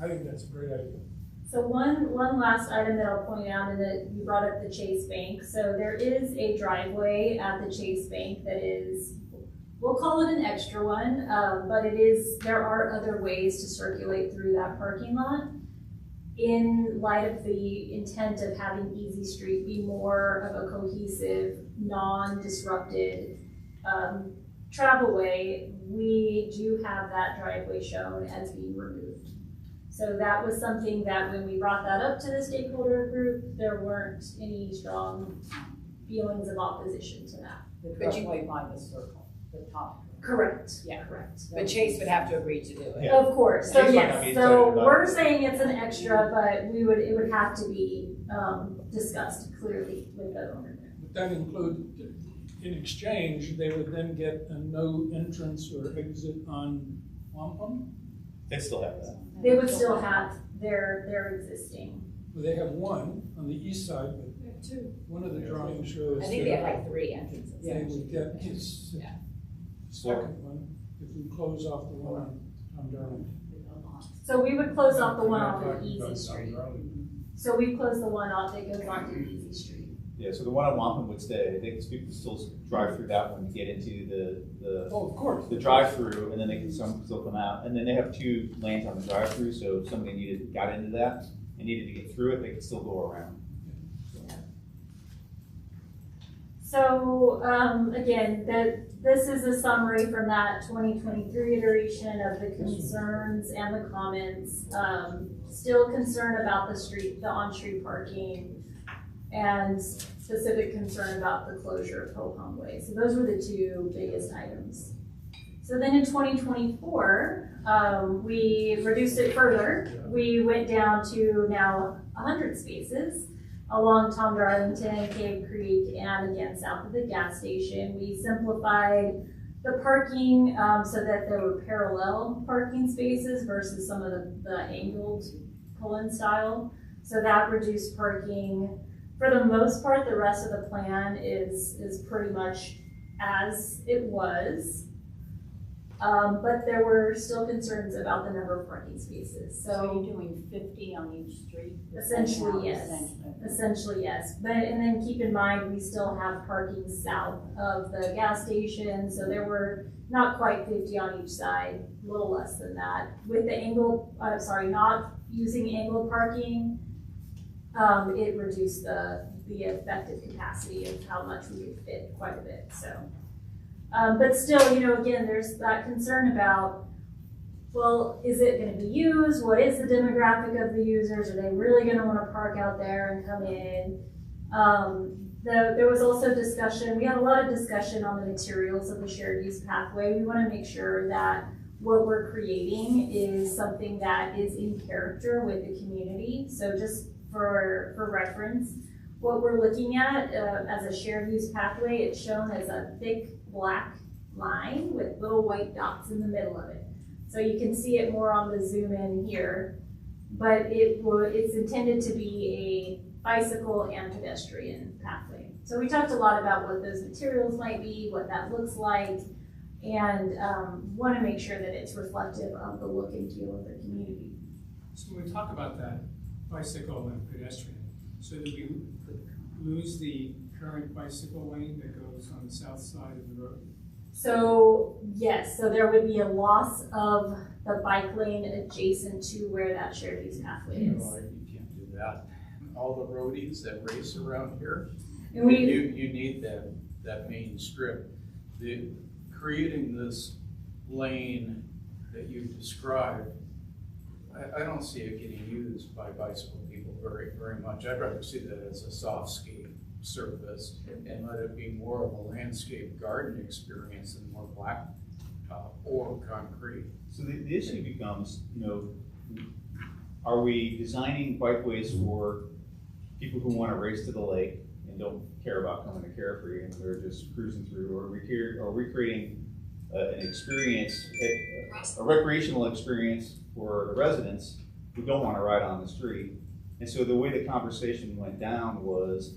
I think that's a great idea. So one last item that I'll point out is that you brought up the Chase Bank. So there is a driveway at the Chase Bank that is, we'll call it an extra one, but there are other ways to circulate through that parking lot. In light of the intent of having Easy Street be more of a cohesive, non-disrupted travel way, we do have that driveway shown as being removed. So that was something that when we brought that up to the stakeholder group, there weren't any strong feelings of opposition to that. The driveway by the circle, the top. Correct. Yeah. Correct. But Chase would have to agree to do it. Yeah. Of course. So Chase might not be yes. excited So about we're it. saying it's an extra, but it would have to be discussed clearly with the owner. Would that include, in exchange, they would then get a no entrance or exit on Wampum? They still have that. They would still have their existing. Well, they have one on the east side, but one of the drawings shows. I think they have like 3 entrances. They would get his Yeah. second one, if we close off the one on Darlington. So we would close off the one on We're not the talking about Easy Street. Darlington. So we close the one off that goes onto Easy Street. Yeah, so the one on Wampum would stay. People can still drive through that one to get into the Oh, of course. drive-through, and then they can still come out. And then they have 2 lanes on the drive-through, so if somebody got into that and needed to get through it, they could still go around. So, again, this is a summary from that 2023 iteration of the concerns and the comments. Still concerned about the on-street parking, and specific concern about the closure of Ho Hong Way. So those were the 2 biggest items. So then in 2024, we reduced it further. We went down to now 100 spaces along Tom Darlington, Cave Creek, and again, south of the gas station. We simplified the parking so that there were parallel parking spaces versus some of the angled pull-in style. So that reduced parking. For the most part, the rest of the plan is pretty much as it was. But there were still concerns about the number of parking spaces. So you're doing 50 on each street? Essentially, yes. Essentially, yes. But, and then keep in mind, we still have parking south of the gas station. So there were not quite 50 on each side, a little less than that. With the not using angled parking, it reduced the effective capacity of how much we could fit quite a bit, so. But still, again, there's that concern about, well, is it gonna be used? What is the demographic of the users? Are they really gonna wanna park out there and come in? There was also discussion, we had a lot of discussion on the materials of the shared use pathway. We wanna make sure that what we're creating is something that is in character with the community. So just for reference, what we're looking at as a shared use pathway, it's shown as a thick black line with little white dots in the middle of it. So you can see it more on the zoom in here, but it's intended to be a bicycle and pedestrian pathway. So we talked a lot about what those materials might be, what that looks like, and want to make sure that it's reflective of the look and feel of the community. So when we talk about that bicycle and pedestrian, so that we lose the current bicycle lane that goes on the south side of the road? So yes, so there would be a loss of the bike lane adjacent to where that shared use pathway is. You can't do that. All the roadies that race around here, And we, you need that main strip. Creating this lane that you described, I don't see it getting used by bicycle people very, very much. I'd rather see that as a soft skate surface and let it be more of a landscape garden experience than more blacktop or concrete. So the issue becomes, are we designing bikeways for people who want to race to the lake and don't care about coming to Carefree and they're just cruising through, or are we creating an experience, a recreational experience for the residents who don't want to ride on the street? And so the way the conversation went down was,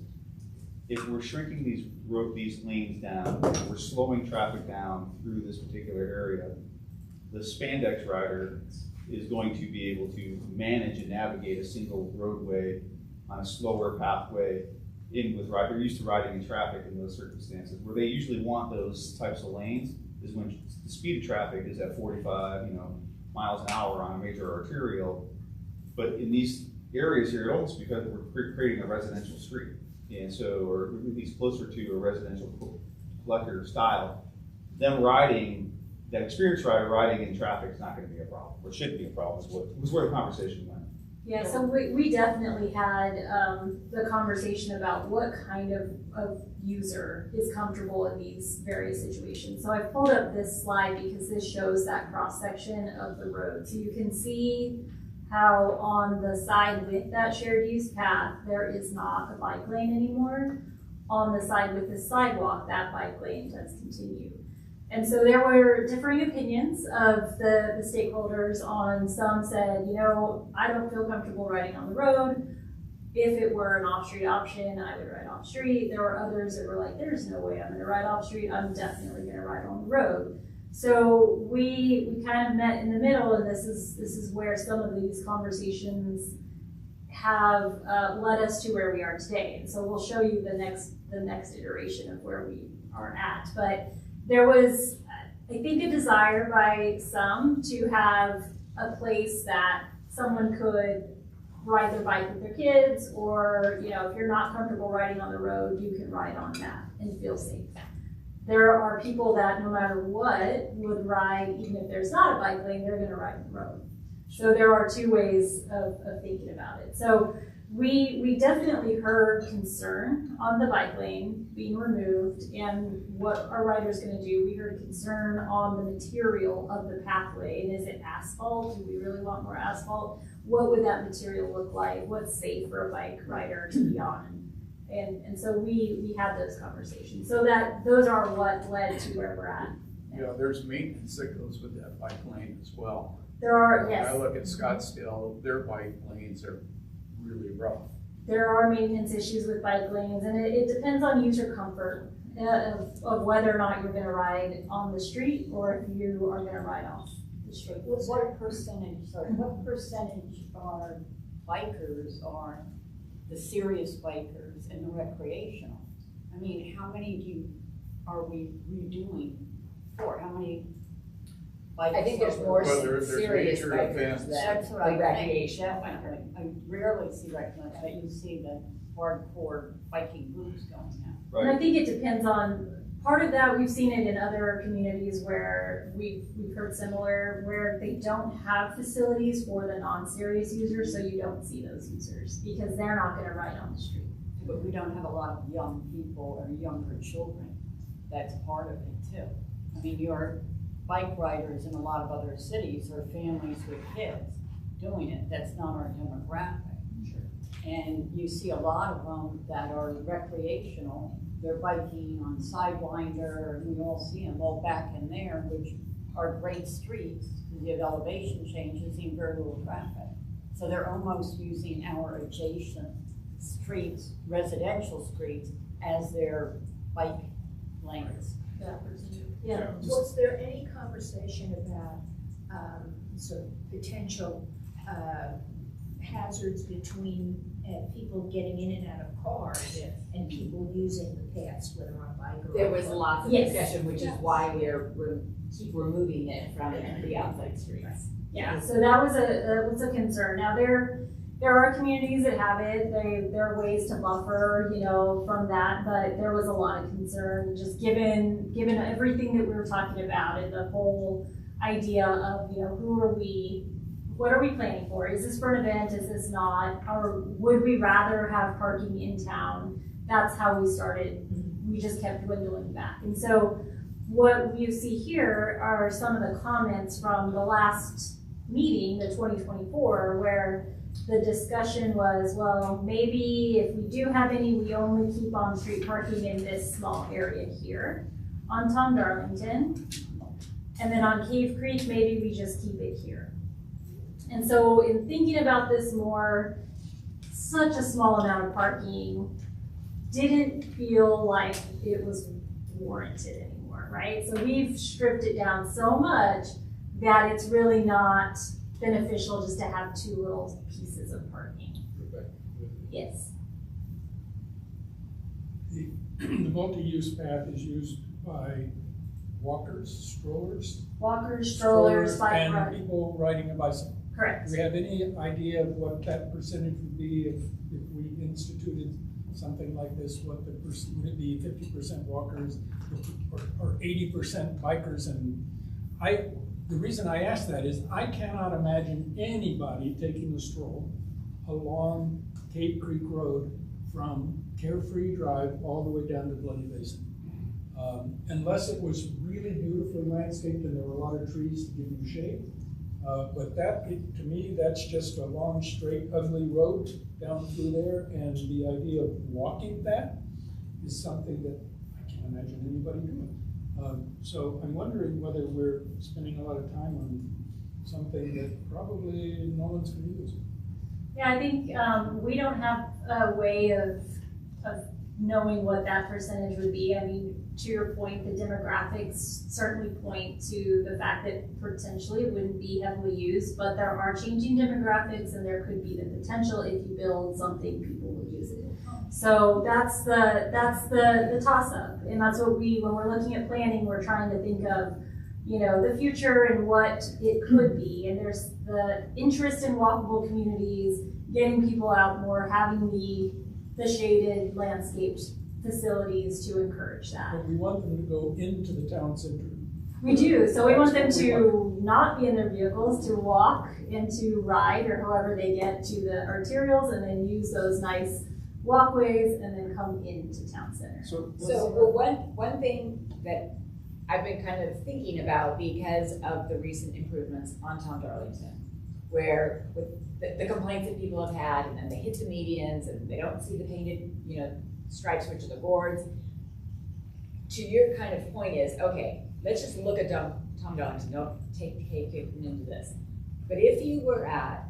if we're shrinking these lanes down, we're slowing traffic down through this particular area, the spandex rider is going to be able to manage and navigate a single roadway on a slower pathway they're used to riding in traffic in those circumstances. Where they usually want those types of lanes is when the speed of traffic is at 45, miles an hour on a major arterial. But in these areas here, almost because we're creating a residential street. And so, or at least closer to a residential collector style, that experienced rider riding in traffic is not going to be a problem, or shouldn't be a problem, was where the conversation went. yeah, so we definitely had the conversation about what kind of user is comfortable in these various situations. So I pulled up this slide because this shows that cross section of the road. So you can see how on the side with that shared use path, there is not a bike lane anymore. On the side with the sidewalk, that bike lane does continue. And so there were differing opinions of the stakeholders on, some said, I don't feel comfortable riding on the road. If it were an off-street option, I would ride off-street. There were others that were like, there's no way I'm gonna ride off-street, I'm definitely gonna ride on the road. So we kind of met in the middle, and this is where some of these conversations have led us to where we are today. And so we'll show you the next iteration of where we are at. But there was, I think, a desire by some to have a place that someone could ride their bike with their kids, or if you're not comfortable riding on the road, you can ride on that and feel safe. There are people that no matter what would ride, even if there's not a bike lane, they're gonna ride the road. So there are two ways of thinking about it. So we definitely heard concern on the bike lane being removed and what are riders gonna do. We heard concern on the material of the pathway, and is it asphalt? Do we really want more asphalt? What would that material look like? What's safe for a bike rider to be on? And so we had those conversations. So those are what led to where we're at. Yeah, there's maintenance that goes with that bike lane as well. There are, When yes. I look at Scottsdale, their bike lanes are really rough. There are maintenance issues with bike lanes, and it depends on user comfort of whether or not you're gonna ride on the street or if you are gonna ride off the street. What percentage are bikers are the serious bikers and the recreational? I mean, how many are we redoing for? How many bikers? I think there's more Well, there's serious major bikers events. than That's what I think, recreational. definitely. I rarely see recreational, but you see the hardcore biking groups going out. And I think it depends on, part of that, we've seen it in other communities where we've heard similar, where they don't have facilities for the non-serious users, so you don't see those users because they're not gonna ride on the street. But we don't have a lot of young people or younger children. That's part of it too. I mean, your bike riders in a lot of other cities are families with kids doing it. That's not our demographic. And you see a lot of them that are recreational. They're biking on Sidewinder, and we all see them all back in there, which are great streets. You have elevation changes and very little traffic. So they're almost using our adjacent streets, residential streets, as their bike lanes. Yeah. Was there any conversation about, sort of potential, hazards between people getting in and out of cars and people using the paths, whether on bike or? There was lots of Yes. discussion, which is why we're keep removing it from the outside streets. Yeah, so that was a concern. Now there are communities that have it. There are ways to buffer, from that, but there was a lot of concern just given everything that we were talking about and the whole idea of, who are we? What are we planning for? Is this for an event? Is this not? Or would we rather have parking in town? That's how we started. We just kept dwindling back. And so what you see here are some of the comments from the last meeting, the 2024, where the discussion was, well, maybe if we do have any, we only keep on-street parking in this small area here on Tom Darlington. And then on Cave Creek, maybe we just keep it here. And so in thinking about this more, such a small amount of parking didn't feel like it was warranted anymore, right? So we've stripped it down so much that it's really not beneficial just to have two little pieces of parking. Yes. The multi-use path is used by walkers, strollers. Walkers, strollers, bike and ride. people riding a bicycle. Correct. Do we have any idea of what that percentage would be if we instituted something like this? What the would it be 50% walkers or 80% bikers? And the reason I ask that is I cannot imagine anybody taking a stroll along Cave Creek Road from Carefree Drive all the way down to Bloody Basin. Unless it was really beautifully landscaped and there were a lot of trees to give you shade. But to me, that's just a long, straight, ugly road down through there, and the idea of walking that is something that I can't imagine anybody doing. So I'm wondering whether we're spending a lot of time on something that probably no one's gonna use. Yeah, I think, we don't have a way of knowing what that percentage would be. I mean, to your point, the demographics certainly point to the fact that potentially it wouldn't be heavily used, but there are changing demographics and there could be the potential if you build something, people will use it. So that's the toss up. And that's what when we're looking at planning, we're trying to think of, you know, the future and what it could be. And there's the interest in walkable communities, getting people out more, having the shaded landscaped facilities to encourage that. But we want them to go into the town center. We do, so we want them to not be in their vehicles, to walk and to ride, or however they get to the arterials, and then use those nice walkways and then come into town center. So one thing that I've been kind of thinking about because of the recent improvements on Tom Darlington, where with the complaints that people have had, and then they hit the medians and they don't see the painted, you know, stripes, which are the boards. To your kind of point is, okay, let's just look at Tom Darlington, don't take Cave Creek into this. But if you were at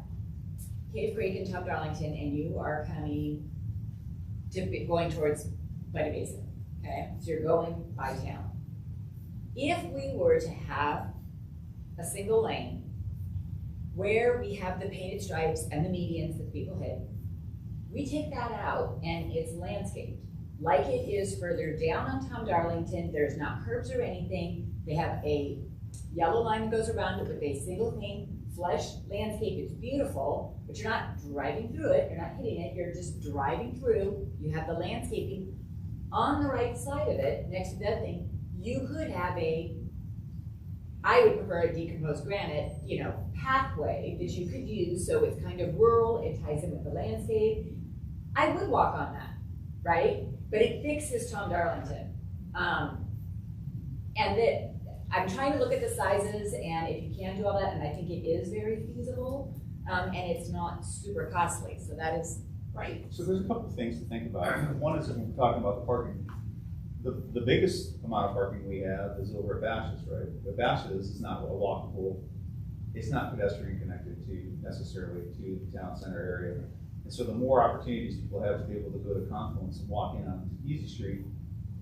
Cave Creek and Tom Darlington and you are coming going towards Bloody Basin, okay? So you're going by town. If we were to have a single lane where we have the painted stripes and the medians that people hit, we take that out and it's landscaped. Like it is further down on Tom Darlington, there's not curbs or anything. They have a yellow line that goes around it with a single pane, flush landscape. It's beautiful, but you're not driving through it, you're not hitting it, you're just driving through. You have the landscaping. On the right side of it, next to that thing, you could have I would prefer a decomposed granite, you know, pathway that you could use so it's kind of rural, it ties in with the landscape. I would walk on that, right? But it fixes Tom Darlington. And that I'm trying to look at the sizes, and if you can do all that, and I think it is very feasible, and it's not super costly, so that is right. So there's a couple of things to think about. One is when we're talking about the parking. The biggest amount of parking we have is over at Bashas', right? But Bashas' is not a walkable, it's not pedestrian connected to necessarily to the town center area. And so the more opportunities people have to be able to go to Confluence and walk in on Easy Street,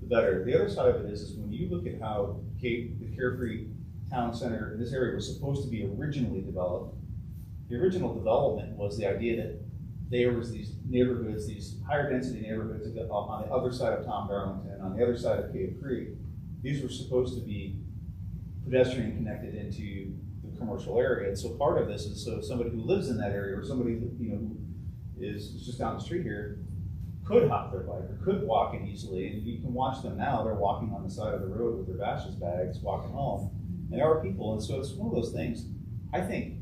the better. The other side of it is when you look at how the Carefree Town Center in this area was supposed to be originally developed, the original development was the idea that there was these neighborhoods, these higher density neighborhoods on the other side of Tom Darlington, on the other side of Cave Creek. These were supposed to be pedestrian connected into the commercial area. And so part of this is so somebody who lives in that area or somebody who is just down the street here could hop their bike or could walk in easily. And you can watch them now, they're walking on the side of the road with their Bashas' bags, walking home. And there are people, and so it's one of those things, I think,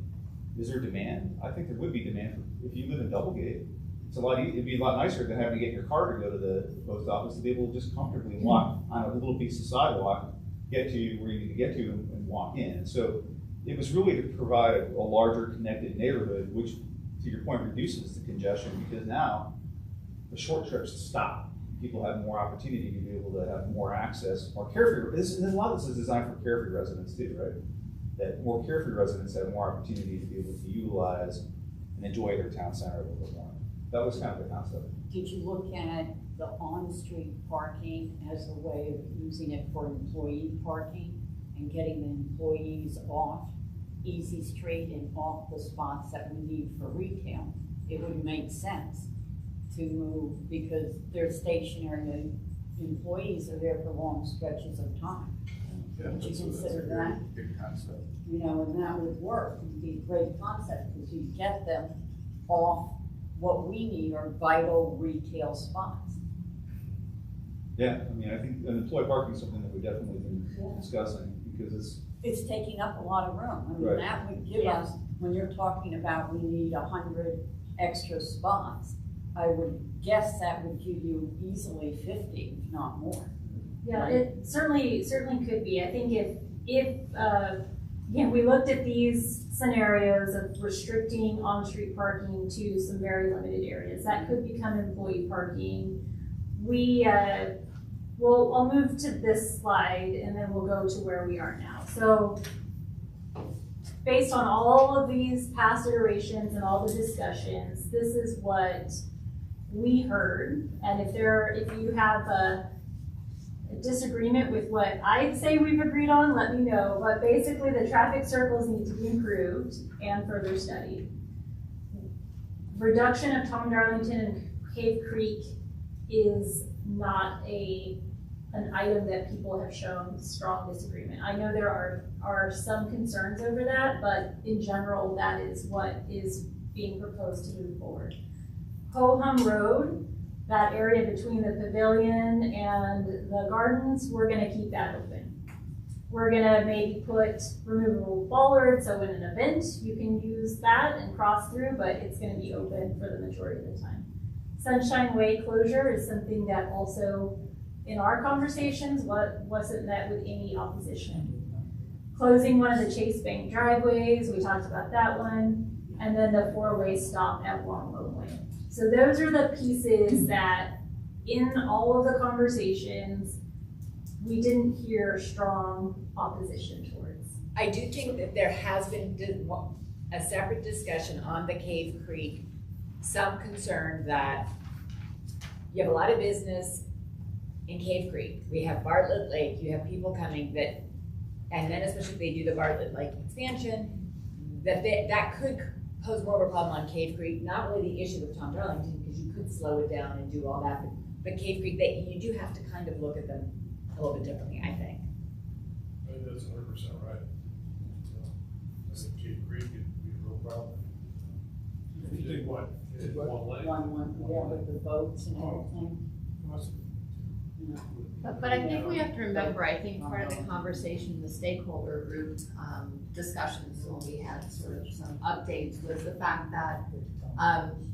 is there demand? I think there would be demand for, if you live in Doublegate, it'd be a lot nicer than having to get your car to go to the post office to be able to just comfortably walk on a little piece of sidewalk, get to where you need to get to and walk in. So it was really to provide a larger connected neighborhood, which to your point reduces the congestion because now the short trips stop. People have more opportunity to be able to have more access, more carefree. A lot of this is designed for carefree residents too, right? That more carefree residents have more opportunity to be able to utilize and enjoy their town center a little bit more. That was kind of the concept. Did you look at the on-street parking as a way of using it for employee parking and getting the employees off Easy Street and off the spots that we need for retail? It would make sense to move because they're stationary and employees are there for long stretches of time. Yeah, Would you that's consider a that? good concept. You know, and that would work. It would be a great concept because you get them off what we need are vital retail spots. Yeah, I mean, I think employee parking is something that we've definitely been discussing because It's taking up a lot of room. I mean, Right. that would give us, when you're talking about we need 100 extra spots, I would guess that would give you easily 50, if not more. Yeah, it certainly could be. I think if we looked at these scenarios of restricting on-street parking to some very limited areas, that could become employee parking. We well, I'll move to this slide and then we'll go to where we are now. So based on all of these past iterations and all the discussions, this is what we heard. And if you have a disagreement with what I say we've agreed on, let me know. But basically the traffic circles need to be improved and further studied. Reduction of Tom Darlington and Cave Creek is not an item that people have shown strong disagreement. I know there are some concerns over that, but in general, that is what is being proposed to move forward. Ho-Hum Road, that area between the pavilion and the gardens, we're gonna keep that open. We're gonna maybe put removable bollards, so in an event, you can use that and cross through, but it's gonna be open for the majority of the time. Sunshine Way closure is something that also, in our conversations, wasn't met with any opposition. Closing one of the Chase Bank driveways, we talked about that one, and then the 4-way stop at Longbow Lane. So those are the pieces that, in all of the conversations, we didn't hear strong opposition towards. I do think that there has been a separate discussion on the Cave Creek, some concern that you have a lot of business in Cave Creek. We have Bartlett Lake, you have people coming that, and then especially if they do the Bartlett Lake expansion, that could pose more of a problem on Cave Creek. Not really the issue with Tom Darlington, because you could slow it down and do all that, but Cave Creek, you do have to kind of look at them a little bit differently, I think. I think that's 100% right. I think Cave Creek would be a real problem. If you did what? One lane. Yeah, with the boats and everything. But I think we have to remember, I think part of the conversation, the stakeholder group discussions when we had sort of some updates was the fact that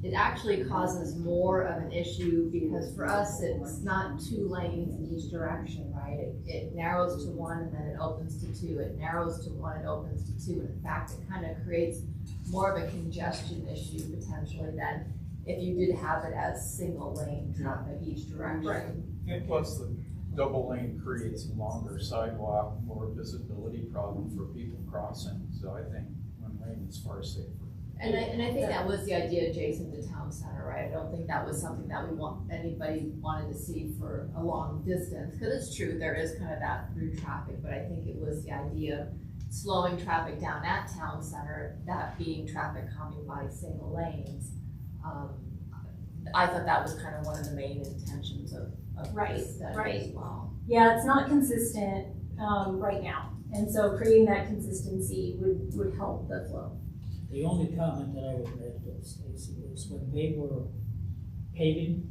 it actually causes more of an issue because for us, it's not 2 lanes in each direction, right? It narrows to 1 and then it opens to 2. It narrows to 1, it opens to 2. And in fact, it kind of creates more of a congestion issue potentially than if you did have it as single lane traffic each direction. Right. And plus the double lane creates a longer sidewalk, more visibility problem for people crossing. So I think 1 lane is far safer. And I think that was the idea adjacent to town center, right? I don't think that was something that anybody wanted to see for a long distance. Because it's true, there is kind of that through traffic, but I think it was the idea of slowing traffic down at town center, that being traffic coming by single lanes. I thought that was kind of one of the main intentions of this study as well. Yeah, it's not consistent right now. And so creating that consistency would help the flow. The only comment that I would make to Stacy is when they were paving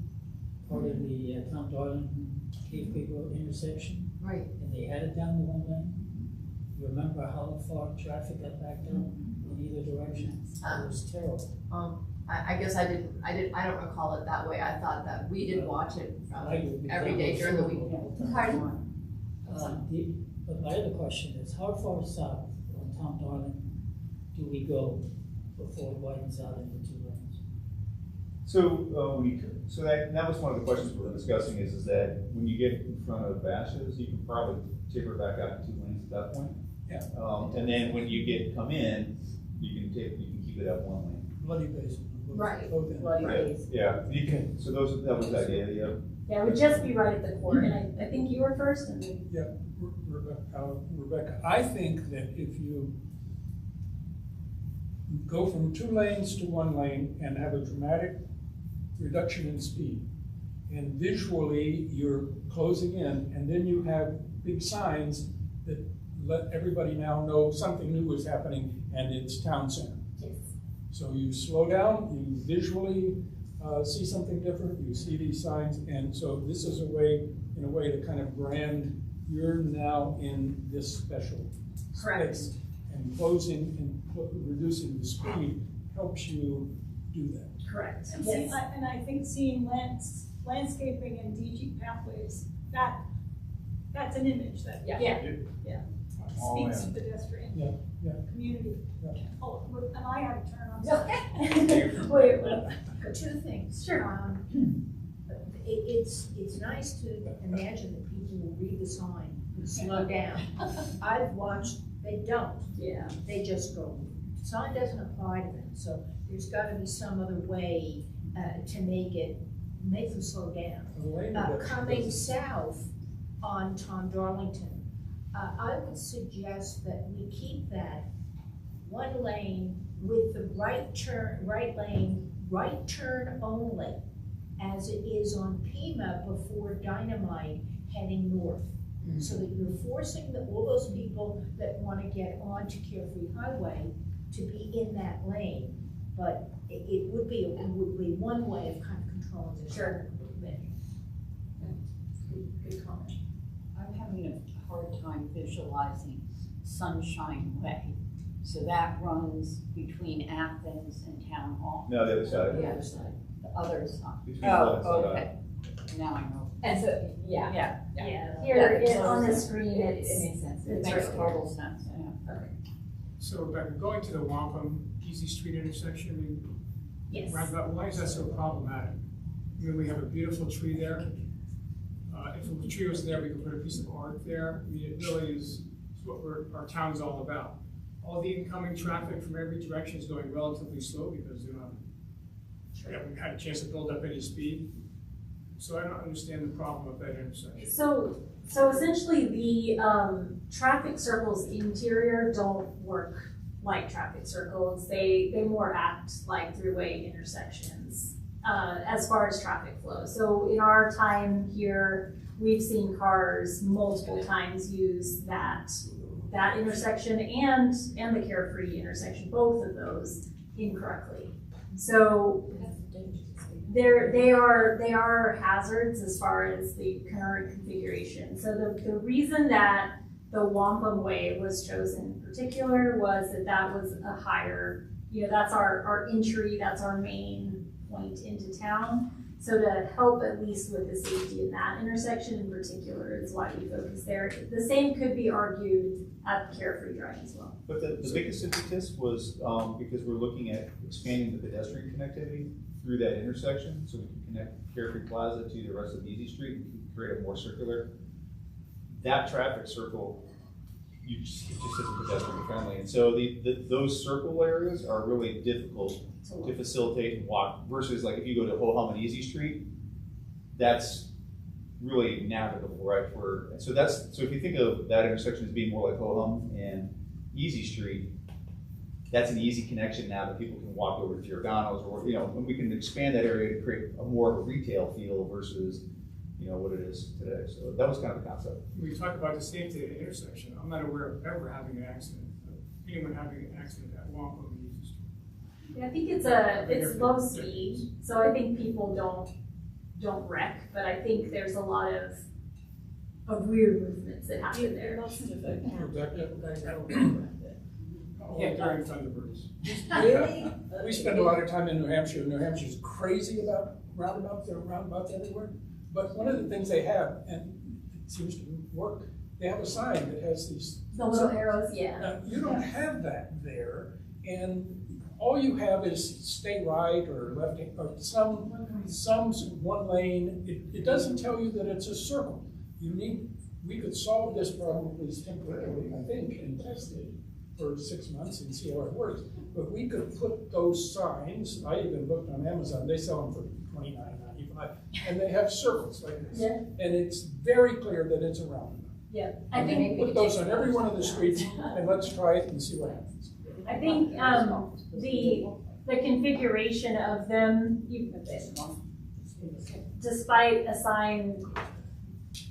part of the Tom Darlington Cave Creek Road intersection, right, and they had it down to 1 lane. You remember how far traffic got backed up in either direction? It was terrible. I guess I don't recall it that way. I thought that we did watch it every day during the week. Pardon? But my other question is, how far south on Tom Darlington do we go before it widens out into 2 lanes? So that was one of the questions we were discussing is that when you get in front of Bashas', you can probably taper back out to 2 lanes at that point. Yeah. And then when you come in, you can keep it at 1 lane. Bloody Basin. Right. Bloody Basin. Yeah, you can. So that was the idea. Yeah. Yeah, it would just be right at the core. And I think you were first. And Yeah, Rebecca, I think that if you go from 2 lanes to 1 lane and have a dramatic reduction in speed, and visually you're closing in, and then you have big signs that let everybody now know something new is happening and it's town center. yes. So you slow down, you visually see something different, you see these signs, and so this is in a way to kind of brand, you're now in this special Correct. space. And closing and reducing the speed helps you do that. Correct. And Yes. and I think seeing landscaping and DG pathways, that's an image that Yeah. speaks to pedestrian Yeah. community. Yeah. Oh, and I had to turn on. Wait. 2 things. Sure. it's nice to imagine that people will read the sign and slow down. I've watched, they don't. Yeah. They just go, sign doesn't apply to them, so there's gotta be some other way, to make them slow down. Coming south on Tom Darlington, I would suggest that we keep that one lane with the right lane, right turn only, as it is on Pima before Dynamite heading north. So that you're forcing all those people that wanna get onto Carefree Highway to be in that lane. But it would be one way of kind of controlling the traffic movement. Good comment. I'm having a hard time visualizing Sunshine Way. So that runs between Athens and Town Hall. No, the other side. The other side. The other side. Between Lawrence and, Okay. Now I know. And so, yeah. Yeah. Here, Yeah. on the screen, It it's. makes sense. It It's makes right total sense, yeah. So Rebecca, going to the Wampum Easy Street intersection, I mean, Yes. roundabout, why is that so problematic? I mean, we have a beautiful tree there. If the tree was there, we could put a piece of art there. I mean, it really is what our town's all about. All the incoming traffic from every direction is going relatively slow because we haven't had a chance to build up any speed. So I don't understand the problem of that intersection. So essentially the traffic circles interior don't work like traffic circles. They more act like throughway intersections as far as traffic flow. So in our time here, we've seen cars multiple times use that intersection and the Carefree intersection, both of those incorrectly. So they are hazards as far as the current configuration. So the reason that the Wampum Way was chosen in particular was that was a higher, that's our entry, that's our main point into town. So to help at least with the safety in that intersection in particular is why we focus there. The same could be argued at Carefree Drive as well. But the biggest impetus was because we're looking at expanding the pedestrian connectivity through that intersection, so we can connect Carefree Plaza to the rest of Easy Street and create a more circular. That traffic circle, it just isn't pedestrian friendly, and so those circle areas are really difficult to facilitate and walk, versus like if you go to Ho-Hum and Easy Street, that's really navigable, right? So if you think of that intersection as being more like Ho-Hum and Easy Street, that's an easy connection now that people can walk over to Giordano's, or and we can expand that area to create a more of a retail feel versus what it is today. So that was kind of the concept. We talk about the safety at the intersection. I'm not aware of ever having an accident, anyone having an accident at Wampum and Easy Street. Yeah, I think it's low speed, so I think people don't wreck, but I think there's a lot of weird movements that happen there. Yeah, during Thunderbirds. Really? We spend a lot of time in New Hampshire. New Hampshire's crazy about roundabouts. There are roundabouts everywhere. But one of the things they have, and it seems to work, they have a sign that has these. The little arrows, yeah. Now, you don't have that there, and all you have is stay right or left, or some one lane. It doesn't tell you that it's a circle. We could solve this problem at least temporarily, I think, and test it for 6 months and see how it works. But we could put those signs, I even looked on Amazon, they sell them for $29.95, and they have circles like this. Yeah. And it's very clear that it's a roundabout. Yeah, I think put those on every one of the streets, and let's try it and see what happens. I think the configuration of them, despite a sign,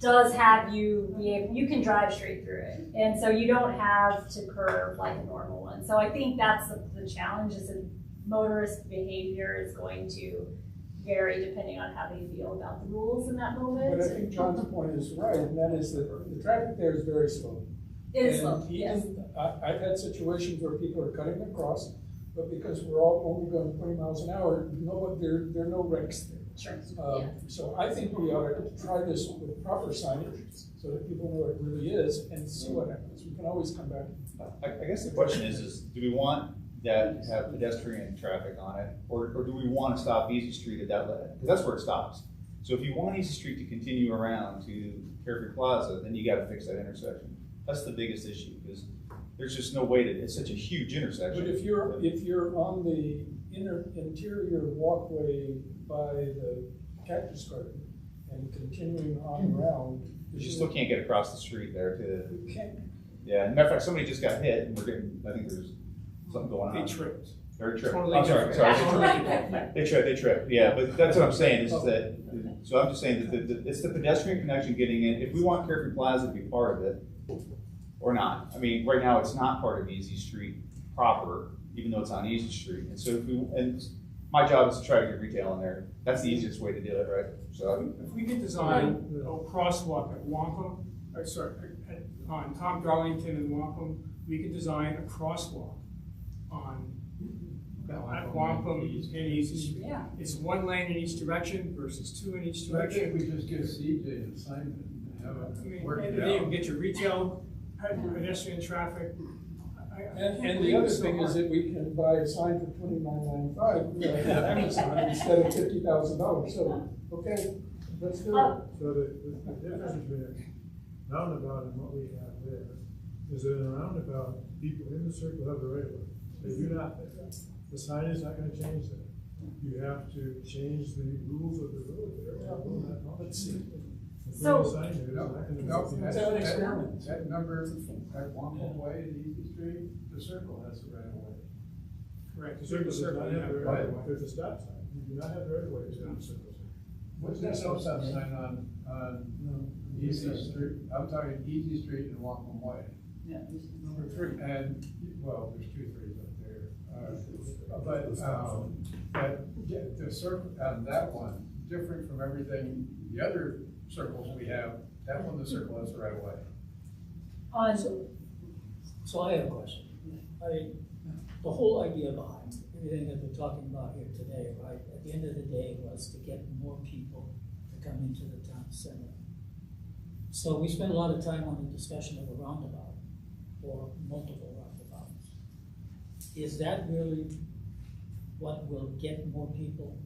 does have you can drive straight through it, and so you don't have to curve like a normal one. So I think that's the challenge, is that motorist behavior is going to vary depending on how they feel about the rules in that moment. But I think John's point is right, and that is that the traffic there is very slow. It's slow, yes. I've had situations where people are cutting across, but because we're all only going 20 miles an hour, there are no wrecks there. Sure. So I think we ought to try this with proper signage so that people know what it really is and see what happens. We can always come back. I guess the question is do we want that to have pedestrian traffic on it, or do we want to stop Easy Street at that level? Because that's where it stops. So if you want Easy Street to continue around to Carefree Plaza, then you gotta fix that intersection. That's the biggest issue, because there's just no way to, it's such a huge intersection. But if you're on the interior walkway by the cactus garden and continuing on around. You still can't get across the street there to, You can't. yeah, as a matter of fact, somebody just got hit, and we're getting, I think there's something going on. They tripped. They're tripped. Totally I'm sorry, different. they tripped, yeah, but that's what I'm saying, is that, so I'm just saying that it's the pedestrian connection getting in, if we want Carefree Plaza to be part of it, or not. I mean, right now, it's not part of Easy Street proper, even though it's on Easy Street, and so if we, and my job is to try to get retail in there, that's the easiest way to do it, right? So, If we could design a crosswalk at Wampum, on Tom Darlington and Wampum, we could design a crosswalk on, at Wampum and Easy Street. Yeah. It's one lane in each direction versus two in each So I think direction. we just give CJ an assignment and have I mean, it work and it then you can out. get your retail, pedestrian traffic. And the other thing is that we can buy a sign for $29.95 at Amazon instead of $50,000. So, okay, let's do it. So the difference between a roundabout and what we have there is that in a roundabout, people in the circle have the right of way. They do not, the sign is not gonna change that. You have to change the rules of the road there. Let's see. So- That number, at Wampum Way, at Easy Street, the circle has the right of way. Correct. The circle does not have the right of way. Right. There's a stop sign. You do not have the right of way to the circle. What's that stop sign on Easy Street? I'm talking Easy Street and Wampum Way. Yeah. Number 3. And, well, there's 2 3s up there. The circle, that one, different from everything, the other circles we have, that one, the circle has the right of way. So I have a question. The whole idea behind everything that we're talking about here today, right, at the end of the day was to get more people to come into the town center. So we spent a lot of time on the discussion of a roundabout or multiple roundabouts. Is that really what will get more people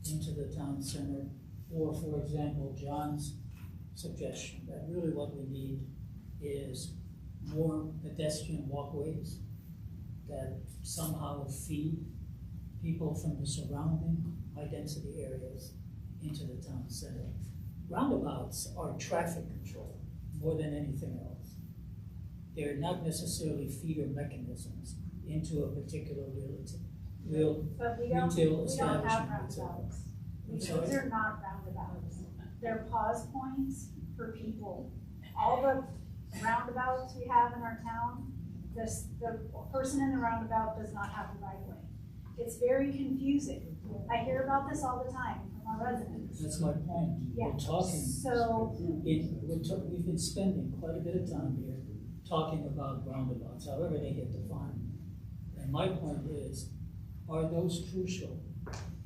into the town center? Or, for example, John's suggestion that really what we need is more pedestrian walkways that somehow feed people from the surrounding high-density areas into the town center. Roundabouts are traffic control more than anything else. They're not necessarily feeder mechanisms into a particular real But we retail don't have establishment. roundabouts. I'm These sorry? are not roundabouts. They're pause points for people. All the roundabouts we have in our town, the person in the roundabout does not have the right of way. It's very confusing. I hear about this all the time from our residents. That's my point. Yeah. We're talking, So, we've been spending quite a bit of time here talking about roundabouts, however they get defined. And my point is, are those crucial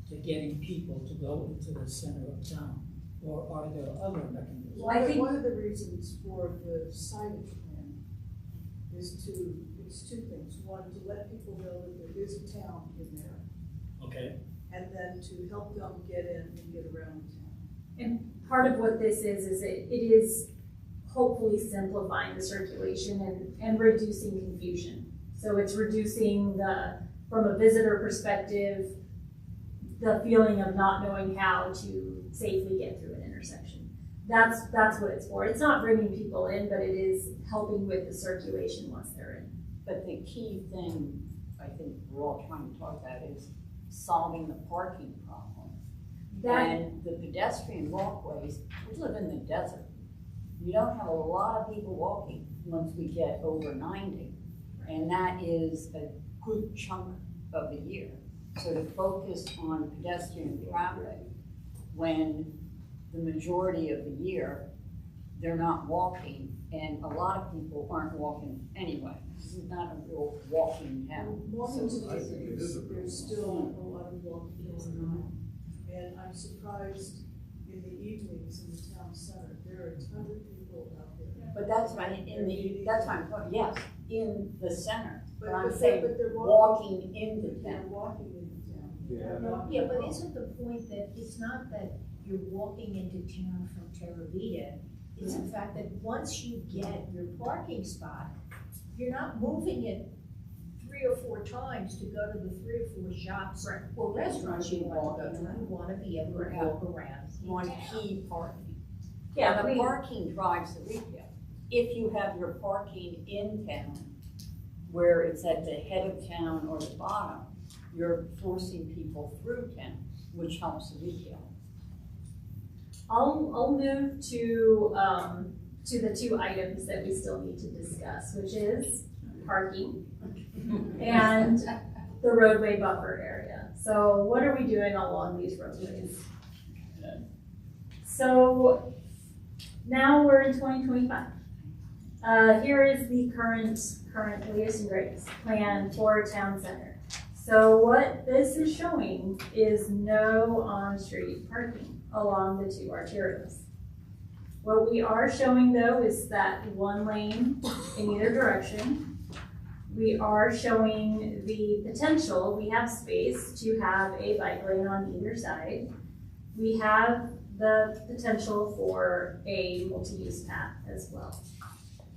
to getting people to go into the center of town? Or are there other mechanisms? Well, I think- One of the reasons for the signage plan is two things. One, to let people know that there is a town in there, Okay, and then to help them get in and get around town. And part of what this is it is hopefully simplifying the circulation and reducing confusion. So it's reducing from a visitor perspective, the feeling of not knowing how to safely get through an intersection. That's what it's for. It's not bringing people in, but it is helping with the circulation once they're in. But the key thing, I think we're all trying to talk about is solving the parking problem. And the pedestrian walkways, we live in the desert. You don't have a lot of people walking once we get over 90. And that is a good chunk of the year. So to focus on pedestrian traffic when the majority of the year they're not walking, and a lot of people aren't walking anyway. This is not a real walking town. Morning So- to there's still a lot of walking going on. And I'm surprised in the evenings in the town center, there are a ton of people out there. But that's right, that's my point, yes, in the center. But I'm But saying they're walking into They're town. walking into town. Yeah. They're not Yeah, but walking. isn't the point that it's not that you're walking into town from Terra Vita is the fact that once you get your parking spot, you're not moving it 3 or 4 times to go to the 3 or 4 shops or restaurants you want to go to. You want to be able to walk around. One key parking. Yeah, The parking drives the retail. If you have your parking in town, where it's at the head of town or the bottom, you're forcing people through town, which helps the retail. I'll move to the 2 items that we still need to discuss, which is parking and the roadway buffer area. So what are we doing along these roadways? So now we're in 2025. Here is the current latest and greatest plan for town center. So what this is showing is no on-street parking along the 2 arterials. What we are showing though is that 1 lane in either direction. We are showing the potential, we have space to have a bike lane on either side. We have the potential for a multi-use path as well.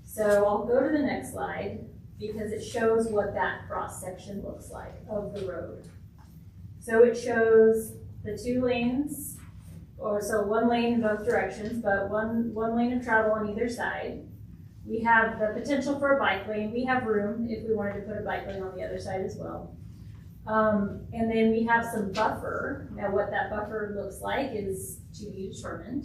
So I'll go to the next slide because it shows what that cross section looks like of the road. So it shows the 2 lanes, or so 1 lane in both directions, but one lane of travel on either side. We have the potential for a bike lane. We have room if we wanted to put a bike lane on the other side as well. And then we have some buffer. Now what that buffer looks like is to be determined.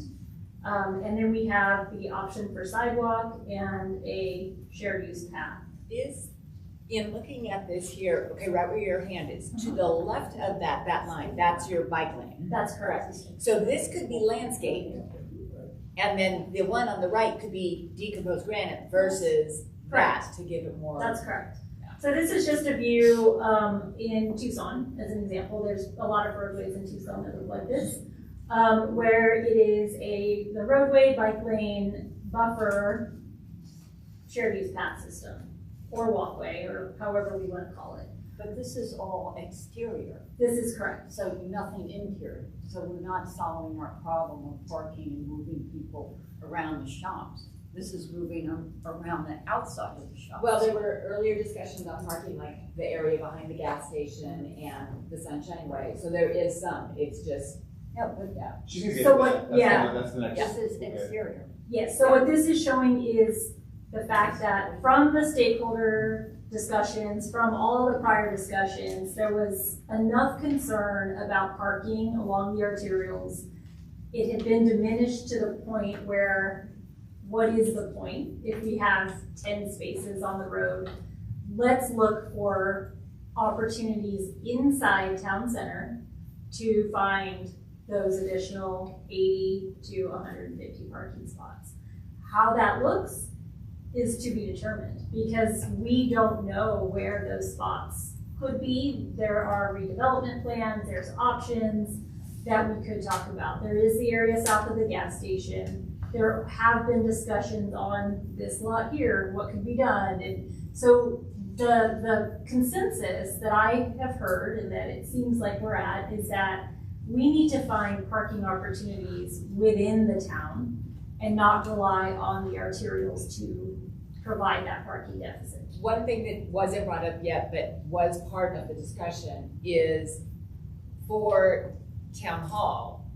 And then we have the option for sidewalk and a shared use path. Is, in looking at this here, okay, right where your hand is, to the left of that line, that's your bike lane. That's correct. So this could be landscaped, and then the one on the right could be decomposed granite versus that to give it more. That's correct. So this is just a view in Tucson, as an example. There's a lot of roadways in Tucson that look like this, where it is the roadway, bike lane, buffer, shared use path system, or walkway, or however we want to call it. But this is all exterior. This is correct. So nothing interior. So we're not solving our problem of parking and moving people around the shops. This is moving them around the outside of the shops. Well, there were earlier discussions on parking, like the area behind the gas station and the Sunshine Way. So there is some, it's just, Yeah, but She's gonna get So to what- that. yeah. That's the next. this is Okay. exterior. Yes, so what this is showing is the fact that from the stakeholder discussions, from all of the prior discussions, there was enough concern about parking along the arterials. It had been diminished to the point where, what is the point if we have 10 spaces on the road? Let's look for opportunities inside town center to find those additional 80 to 150 parking spots. How that looks is to be determined because we don't know where those spots could be. There are redevelopment plans, there's options that we could talk about. There is the area south of the gas station. There have been discussions on this lot here, what could be done. And so the consensus that I have heard and that it seems like we're at is that we need to find parking opportunities within the town and not rely on the arterials to provide that parking deficit. one thing that wasn't brought up yet, but was part of the discussion is for town hall,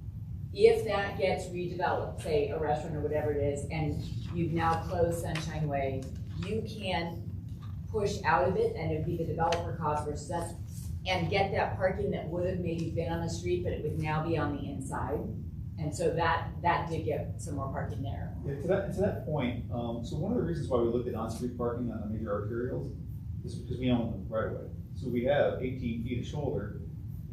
if that gets redeveloped, say a restaurant or whatever it is, and you've now closed Sunshine Way, you can push out of it, and it'd be the developer cost versus us, and get that parking that would have maybe been on the street, but it would now be on the inside. And so that did get some more parking there. Yeah, to that point, so one of the reasons why we looked at on-street parking on the major arterials is because we own them right away. So we have 18 feet of shoulder,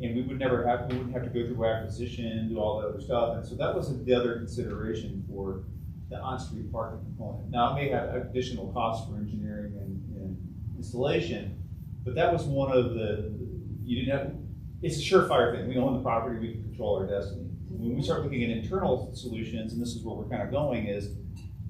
and we wouldn't have to go through acquisition, do all that other stuff. And so that was the other consideration for the on-street parking component. Now, it may have additional costs for engineering and installation, but that was one of it's a surefire thing. We own the property, we can control our destiny. When we start looking at internal solutions, and this is where we're kind of going, is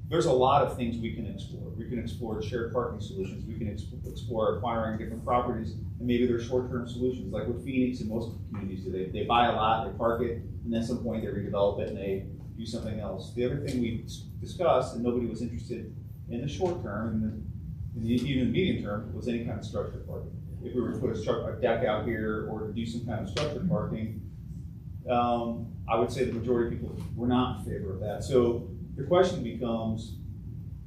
there's a lot of things we can explore. We can explore shared parking solutions. We can explore acquiring different properties, and maybe there's short-term solutions, like what Phoenix and most communities do. They buy a lot, they park it, and then at some point they redevelop it and they do something else. The other thing we discussed, and nobody was interested in the short term, and even the medium term, was any kind of structured parking. If we were to put a deck out here or to do some kind of structured parking, I would say the majority of people were not in favor of that. So the question becomes,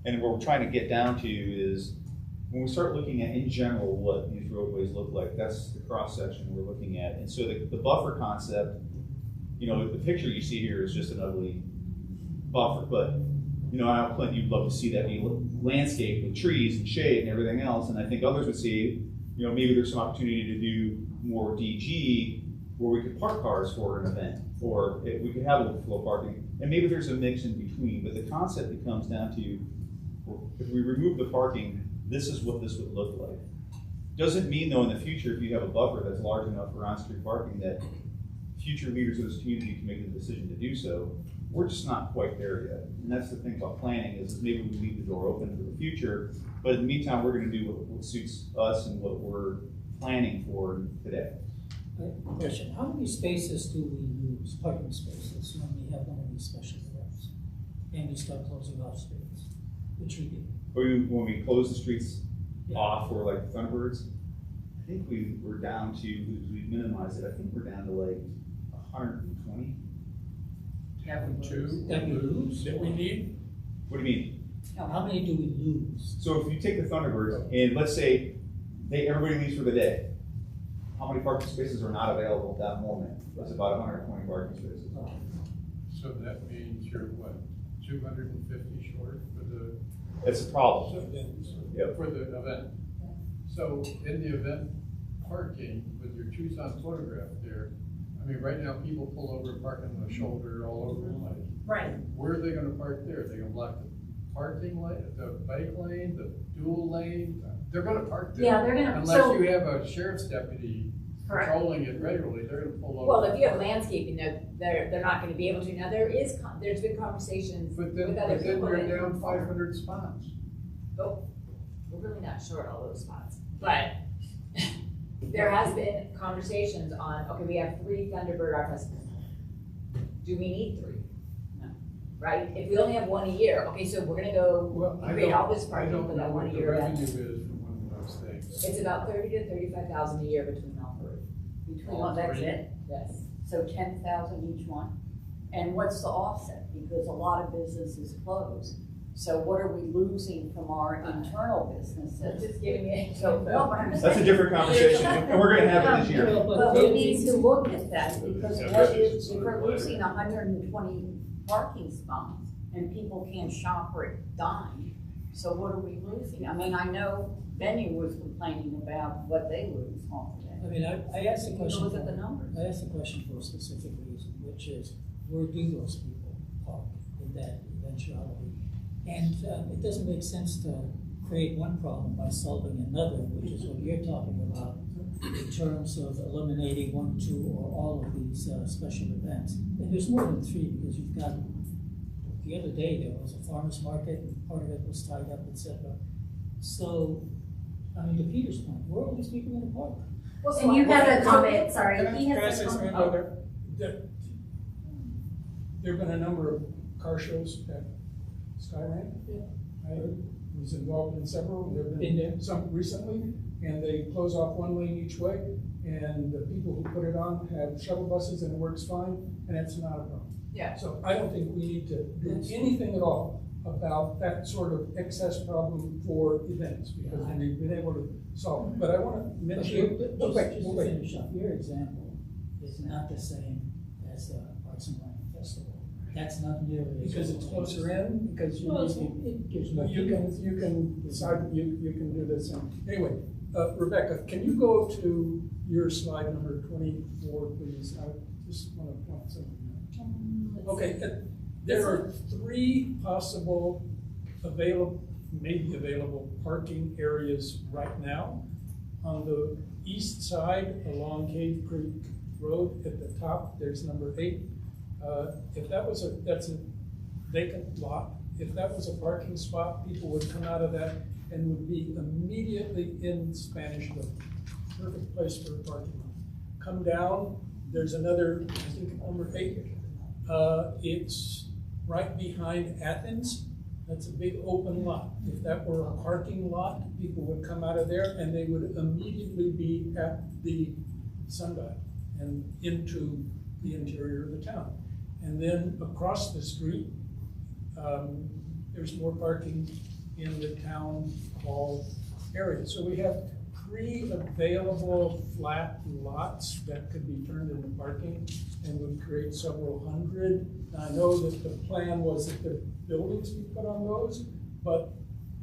and what we're trying to get down to is, when we start looking at in general what these roadways look like, that's the cross section we're looking at. And so the buffer concept, the picture you see here is just an ugly buffer, but I know Clint, you'd love to see that be landscaped with trees and shade and everything else. And I think others would see, maybe there's some opportunity to do more DG where we could park cars for an event, or we could have overflow parking, and maybe there's a mix in between. But the concept that comes down to, if we remove the parking, this is what this would look like. Doesn't mean though in the future, if you have a buffer that's large enough for on-street parking, that future leaders of this community can make the decision to do so. We're just not quite there yet. And that's the thing about planning, is maybe we leave the door open for the future, but in the meantime, we're going to do what suits us and what we're planning for today. Question, how many spaces do we lose, parking spaces, when we have one of these special events? And we start closing off streets, which we do. When we close the streets off for like Thunderbirds, I think we were down to, we minimized it, I think we're down to like 120. That we lose? That we need? What do you mean? How many do we lose? So if you take the Thunderbirds and let's say everybody leaves for the day, how many parking spaces are not available at that moment? That's about 120 parking spaces. So that means you're what, 250 short for the? It's a problem. Yep. For the event. So in the event parking with your Tucson photograph there, I mean, right now people pull over and park on the shoulder all over the place. Right. Where are they gonna park there? Are they gonna block the parking lane, the bike lane, the dual lane? They're gonna park there. Yeah, they're gonna, Unless you have a sheriff's deputy Correct. patrolling it regularly, they're gonna pull over. Well, if you have landscaping, they're not gonna be able to. Now, there's been conversations But with then other people. you're down 500 spots. Oh, we're really not short all those spots, but there has been conversations on, okay, we have 3 Thunderbird Art Festivals. Do we need 3? No. Right? If we only have 1 a year, okay, so we're gonna go create all this parking for that 1 a year event. I don't know what the revenue is from one of those things. It's about 30 to 35,000 a year between all 3. Between all, that's it? Yes. So 10,000 each one? And what's the offset? Because a lot of businesses close. So what are we losing from our internal businesses? Just giving it. So, no, but I'm That's a saying- different conversation, and we're gonna have it this year. But we need to look at that, because what if we're losing 120 parking spots and people can't shop or dine? So what are we losing? I mean, I know Benny was complaining about what they lose off of I that. mean, I asked the question. Look at the numbers. I asked the question for a specific reason, which is, where do those people park in that eventuality? And it doesn't make sense to create one problem by solving another, which is what you're talking about, in terms of eliminating 1, 2, or all of these special events. And there's more than 3, because you've got, the other day there was a farmer's market, and part of it was tied up, etc. So, I mean, to Peter's point, where are these people going to park? Well, And you had a comment, sorry, Can he I has say a something comment. about that? There've been a number of car shows at Skyline. I was involved in several, there've been some recently, and they close off 1 lane each way, and the people who put it on have shuttle buses and it works fine, and it's not a problem. Yeah. So I don't think we need to do anything at all about that sort of excess problem for events, because we've been able to solve it. But I want to mention. Just to finish up, your example is not the same as the Arts and Wine Festival. That's not nearly. Because it's closer in, because you Well, can, it gives more. you can decide, you can do this. Anyway, Rebecca, can you go to your slide number 24, please? I just want to point something out. Okay, there are 3 possible maybe available parking areas right now. On the east side along Cave Creek Road at the top, there's number 8. If that's a vacant lot, if that was a parking spot, people would come out of that and would be immediately in Spanishville. Perfect place for a parking lot. Come down, there's another, I think, number 8. It's right behind Athens. That's a big open lot. If that were a parking lot, people would come out of there and they would immediately be at the sundial and into the interior of the town. And then across the street, there's more parking in the town hall area. So we have 3 available flat lots that could be turned into parking and would create several hundred. I know that the plan was that the buildings be put on those, but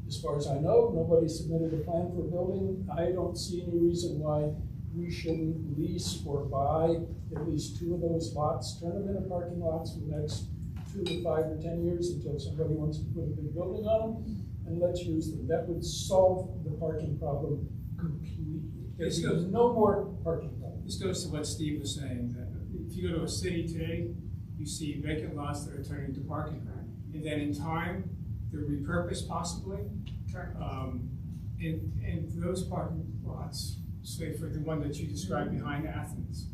as far as I know, nobody submitted a plan for a building. I don't see any reason why we shouldn't lease or buy at least 2 of those lots, turn them into parking lots for the next 2 to 5 or 10 years until somebody wants to put a big building on them, and let's use them. That would solve the parking problem completely. There's no more parking problem. This goes to what Steve was saying, that if you go to a city today, you see vacant lots that are turning into parking. And then in time, they're repurposed possibly. And those parking lots, say for the one that you described behind Athens,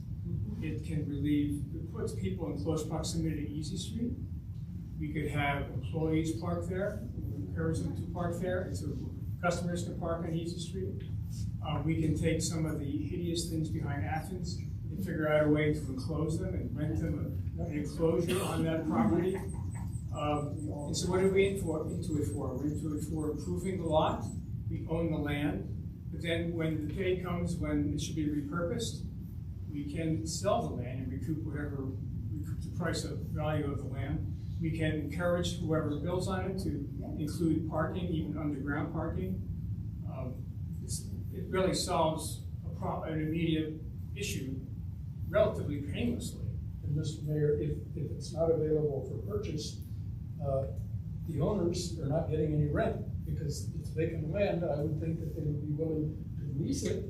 it can relieve, it puts people in close proximity to Easy Street. We could have employees park there, encourage them to park there, and so customers can park on Easy Street. We can take some of the hideous things behind Athens and figure out a way to enclose them and rent them an enclosure on that property. And so what are we into it for? We're into it for improving the lot. We own the land. But then when the day comes when it should be repurposed, we can sell the land and recoup the price of value of the land. We can encourage whoever builds on it to include parking, even underground parking. It really solves an immediate issue relatively painlessly. And Mr. Mayor, if it's not available for purchase, the owners are not getting any rent because it's vacant land. I would think that they would be willing to lease it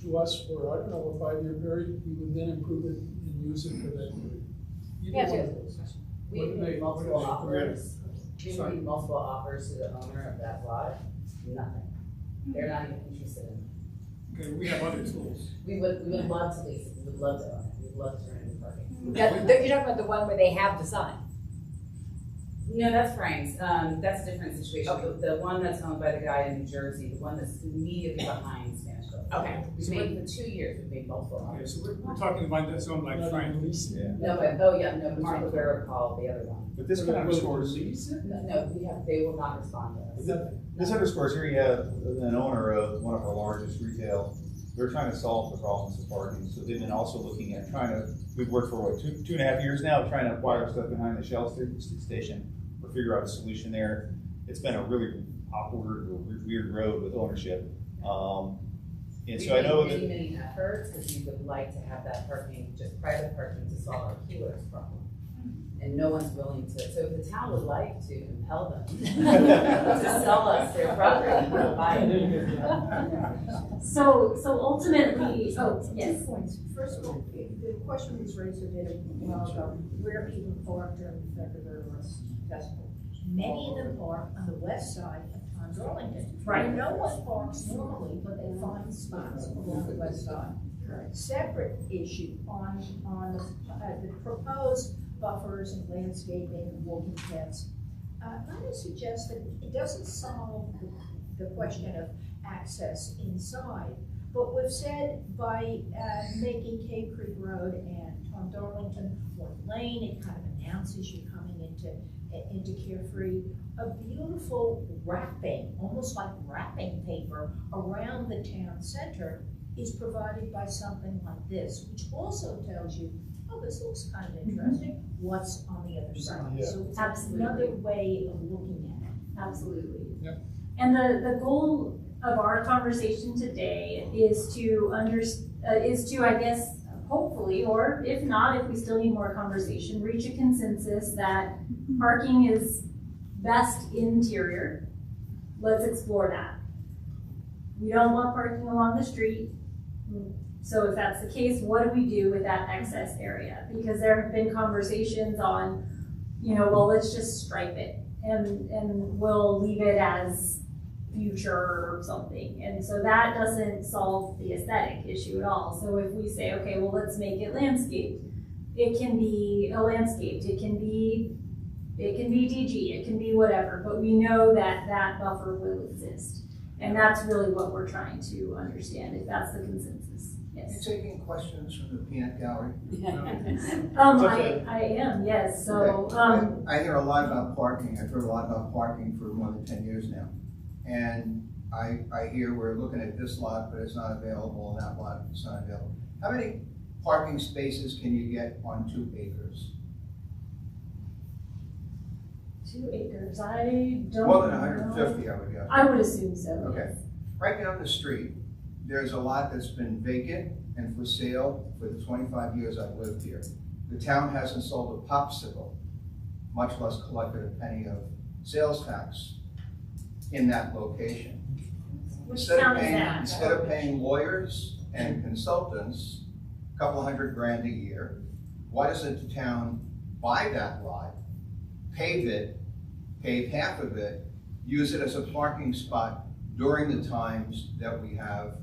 to us for, I don't know, a 5-year period. We would then improve it and use it for that period. We made multiple offers. We made multiple offers to the owner of that lot. Nothing. They're not even interested in it. Okay, we have other tools. We would love to lease it. We would love to own it. We would love to rent the parking. You're talking about the one where they have the sign? No, that's Frank's. That's a different situation. Oh, the one that's owned by the guy in New Jersey, the one that's immediately behind Spanishville. Okay. We've made for 2 years. We've made multiple Okay, offers. so we're talking about that's owned by Frank. No, but Mark Rivera called the other one. But this kind of underscores, They will not respond to us. this underscores here you have an owner of one of our largest retail. They're trying to solve the problems of parking. So they've been also looking at we've worked for what, 2.5 years now, trying to acquire stuff behind the Shell station or figure out a solution there. It's been a really awkward or weird road with ownership. And so I know that many efforts because we would like to have that parking, just private parking to solve our keywords problem. And no one's willing to, so if the town would like to compel them to sell us their property, we'll buy it. So ultimately, yes. 2 points. First of all, the question was raised a bit about where people park during the February Festival. Many of them park on the west side of Tom Darlington. Right. No one parks normally, but they find spots along the west side. Separate issue on the proposed buffers and landscaping and walking paths. I would suggest that it doesn't solve the question of access inside, but we've said by making Cave Creek Road and Tom Darlington one lane, it kind of announces you're coming into Carefree. A beautiful wrapping, almost like wrapping paper around the town center is provided by something like this, which also tells you, oh, this looks kind of interesting, what's on the other side. Yeah. So it's Absolutely. another way of looking at it. Absolutely. Yep. And the goal of our conversation today is to I guess, hopefully, or if not, if we still need more conversation, reach a consensus that parking is best interior. Let's explore that. We don't want parking along the street. So if that's the case, what do we do with that excess area? Because there have been conversations on, well, let's just stripe it and we'll leave it as future or something. And so that doesn't solve the aesthetic issue at all. So if we say, okay, well, let's make it landscaped, it can be a landscaped, it can be DG, it can be whatever, but we know that that buffer will exist. And that's really what we're trying to understand, if that's the consensus. Yes. You're taking questions from the peanut gallery? I am, yes, so, I hear a lot about parking. I've heard a lot about parking for more than 10 years now. And I hear we're looking at this lot, but it's not available, and that lot, it's not available. How many parking spaces can you get on 2 acres? 2 acres, I don't More than know. 150, I would guess. I would assume so. Okay. Right down the street, there's a lot that's been vacant and for sale for the 25 years I've lived here. The town hasn't sold a popsicle, much less collected a penny of sales tax in that location. Which town is that? Instead of paying lawyers and consultants a couple $100,000 a year, why doesn't the town buy that lot, pave it, pave half of it, use it as a parking spot during the times that we have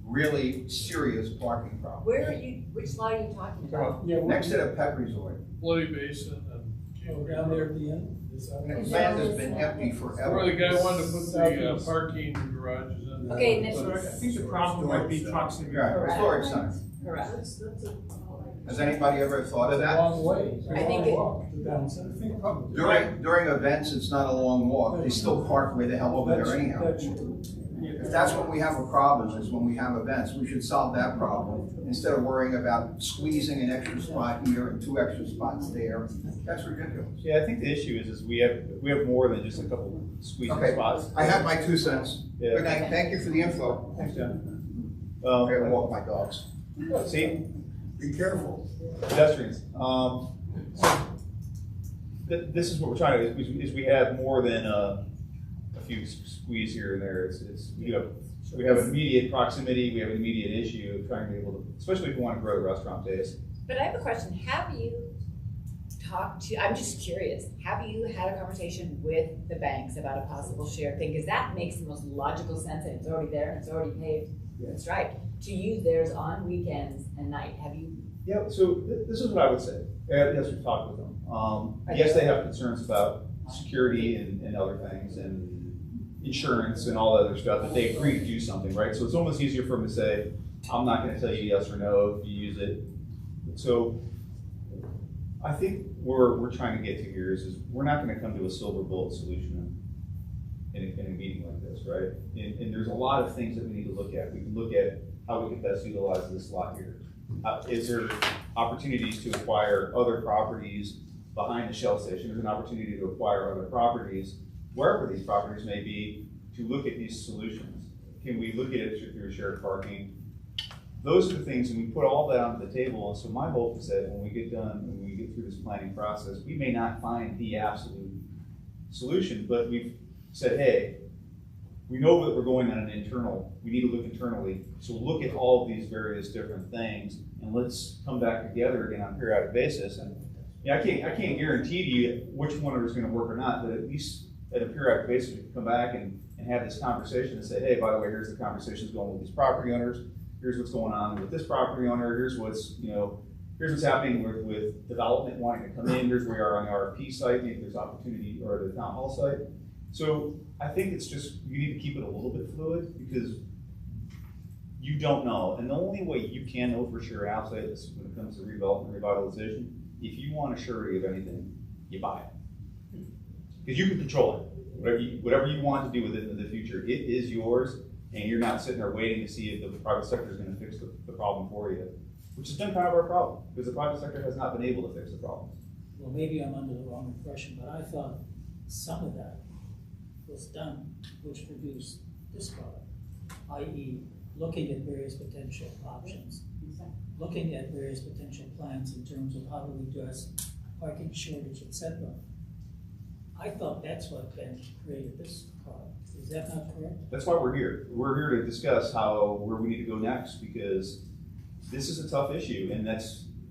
really serious parking problems? Where are you, which lot are you talking about? Yeah, Next to the Pep Resort. Bloody Basin and down there at the end. Is that The land has been empty forever. where the guy wanted to put the parking garages in. Okay, and So I think the problem might be proximity. Right, Correct. storage center. Correct. That's a. Has anybody ever thought of It's a that? long way. It's a I think long it- walk to down center. I think probably. During events, it's not a long walk. They still park where the hell over there anyhow. That's true. If that's when we have a problem, is when we have events, we should solve that problem instead of worrying about squeezing an extra spot here and 2 extra spots there. That's ridiculous. Yeah, I think the issue is we have more than just a couple squeezing Okay, spots. I have my 2 cents. Yeah. Good night. Thank you for the info. Thanks, John. I gotta walk my dogs. See, Be careful. pedestrians. So this is what we're trying to, is we have more than a few squeeze here and there. We have immediate proximity, we have an immediate issue of trying to be able to, especially if we want to grow the restaurant base. But I have a question, have you talked to, I'm just curious, have you had a conversation with the banks about a possible share thing? Because that makes the most logical sense, and it's already there, and it's already paved, that's right, to use theirs on weekends and night, have you? Yeah, so this is what I would say. Yes, we've talked with them. Yes, they have concerns about security and other things and insurance and all that other stuff, but they agree to do something, right? So it's almost easier for them to say, I'm not gonna tell you yes or no if you use it. So I think we're trying to get to here is we're not gonna come to a silver bullet solution in a meeting like this, right? And there's a lot of things that we need to look at. We can look at how we can best utilize this lot here. Is there opportunities to acquire other properties behind the Shell station? There's an opportunity to acquire other properties, wherever these properties may be, to look at these solutions. Can we look at it through shared parking? Those are the things, and we put all that onto the table. And so my hope is that when we get done, when we get through this planning process, we may not find the absolute solution, but we've said, hey, we know that we're going on an internal, we need to look internally. So look at all of these various different things, and let's come back together again on a periodic basis. And yeah, I can't guarantee to you which one is going to work or not, but at least at a periodic basis, we can come back and have this conversation and say, hey, by the way, here's the conversations going with these property owners. Here's what's going on with this property owner. Here's what's happening with development wanting to come in. Here's where we are on the RFP site. Maybe there's opportunity, or the town hall site. So I think it's just, you need to keep it a little bit fluid because you don't know. And the only way you can know for sure outside this when it comes to redevelopment and revitalization, if you want a surety of anything, you buy it. Because you can control it. Whatever you want to do with it in the future, it is yours, and you're not sitting there waiting to see if the private sector is going to fix the problem for you, which has been kind of our problem, because the private sector has not been able to fix the problem. Well, maybe I'm under the wrong impression, but I thought some of that was done, which produced this product, i.e. looking at various potential options, looking at various potential plans in terms of how do we address parking shortage, etc. I thought that's what then created this product. Is that not correct? That's why we're here. We're here to discuss where we need to go next, because this is a tough issue, and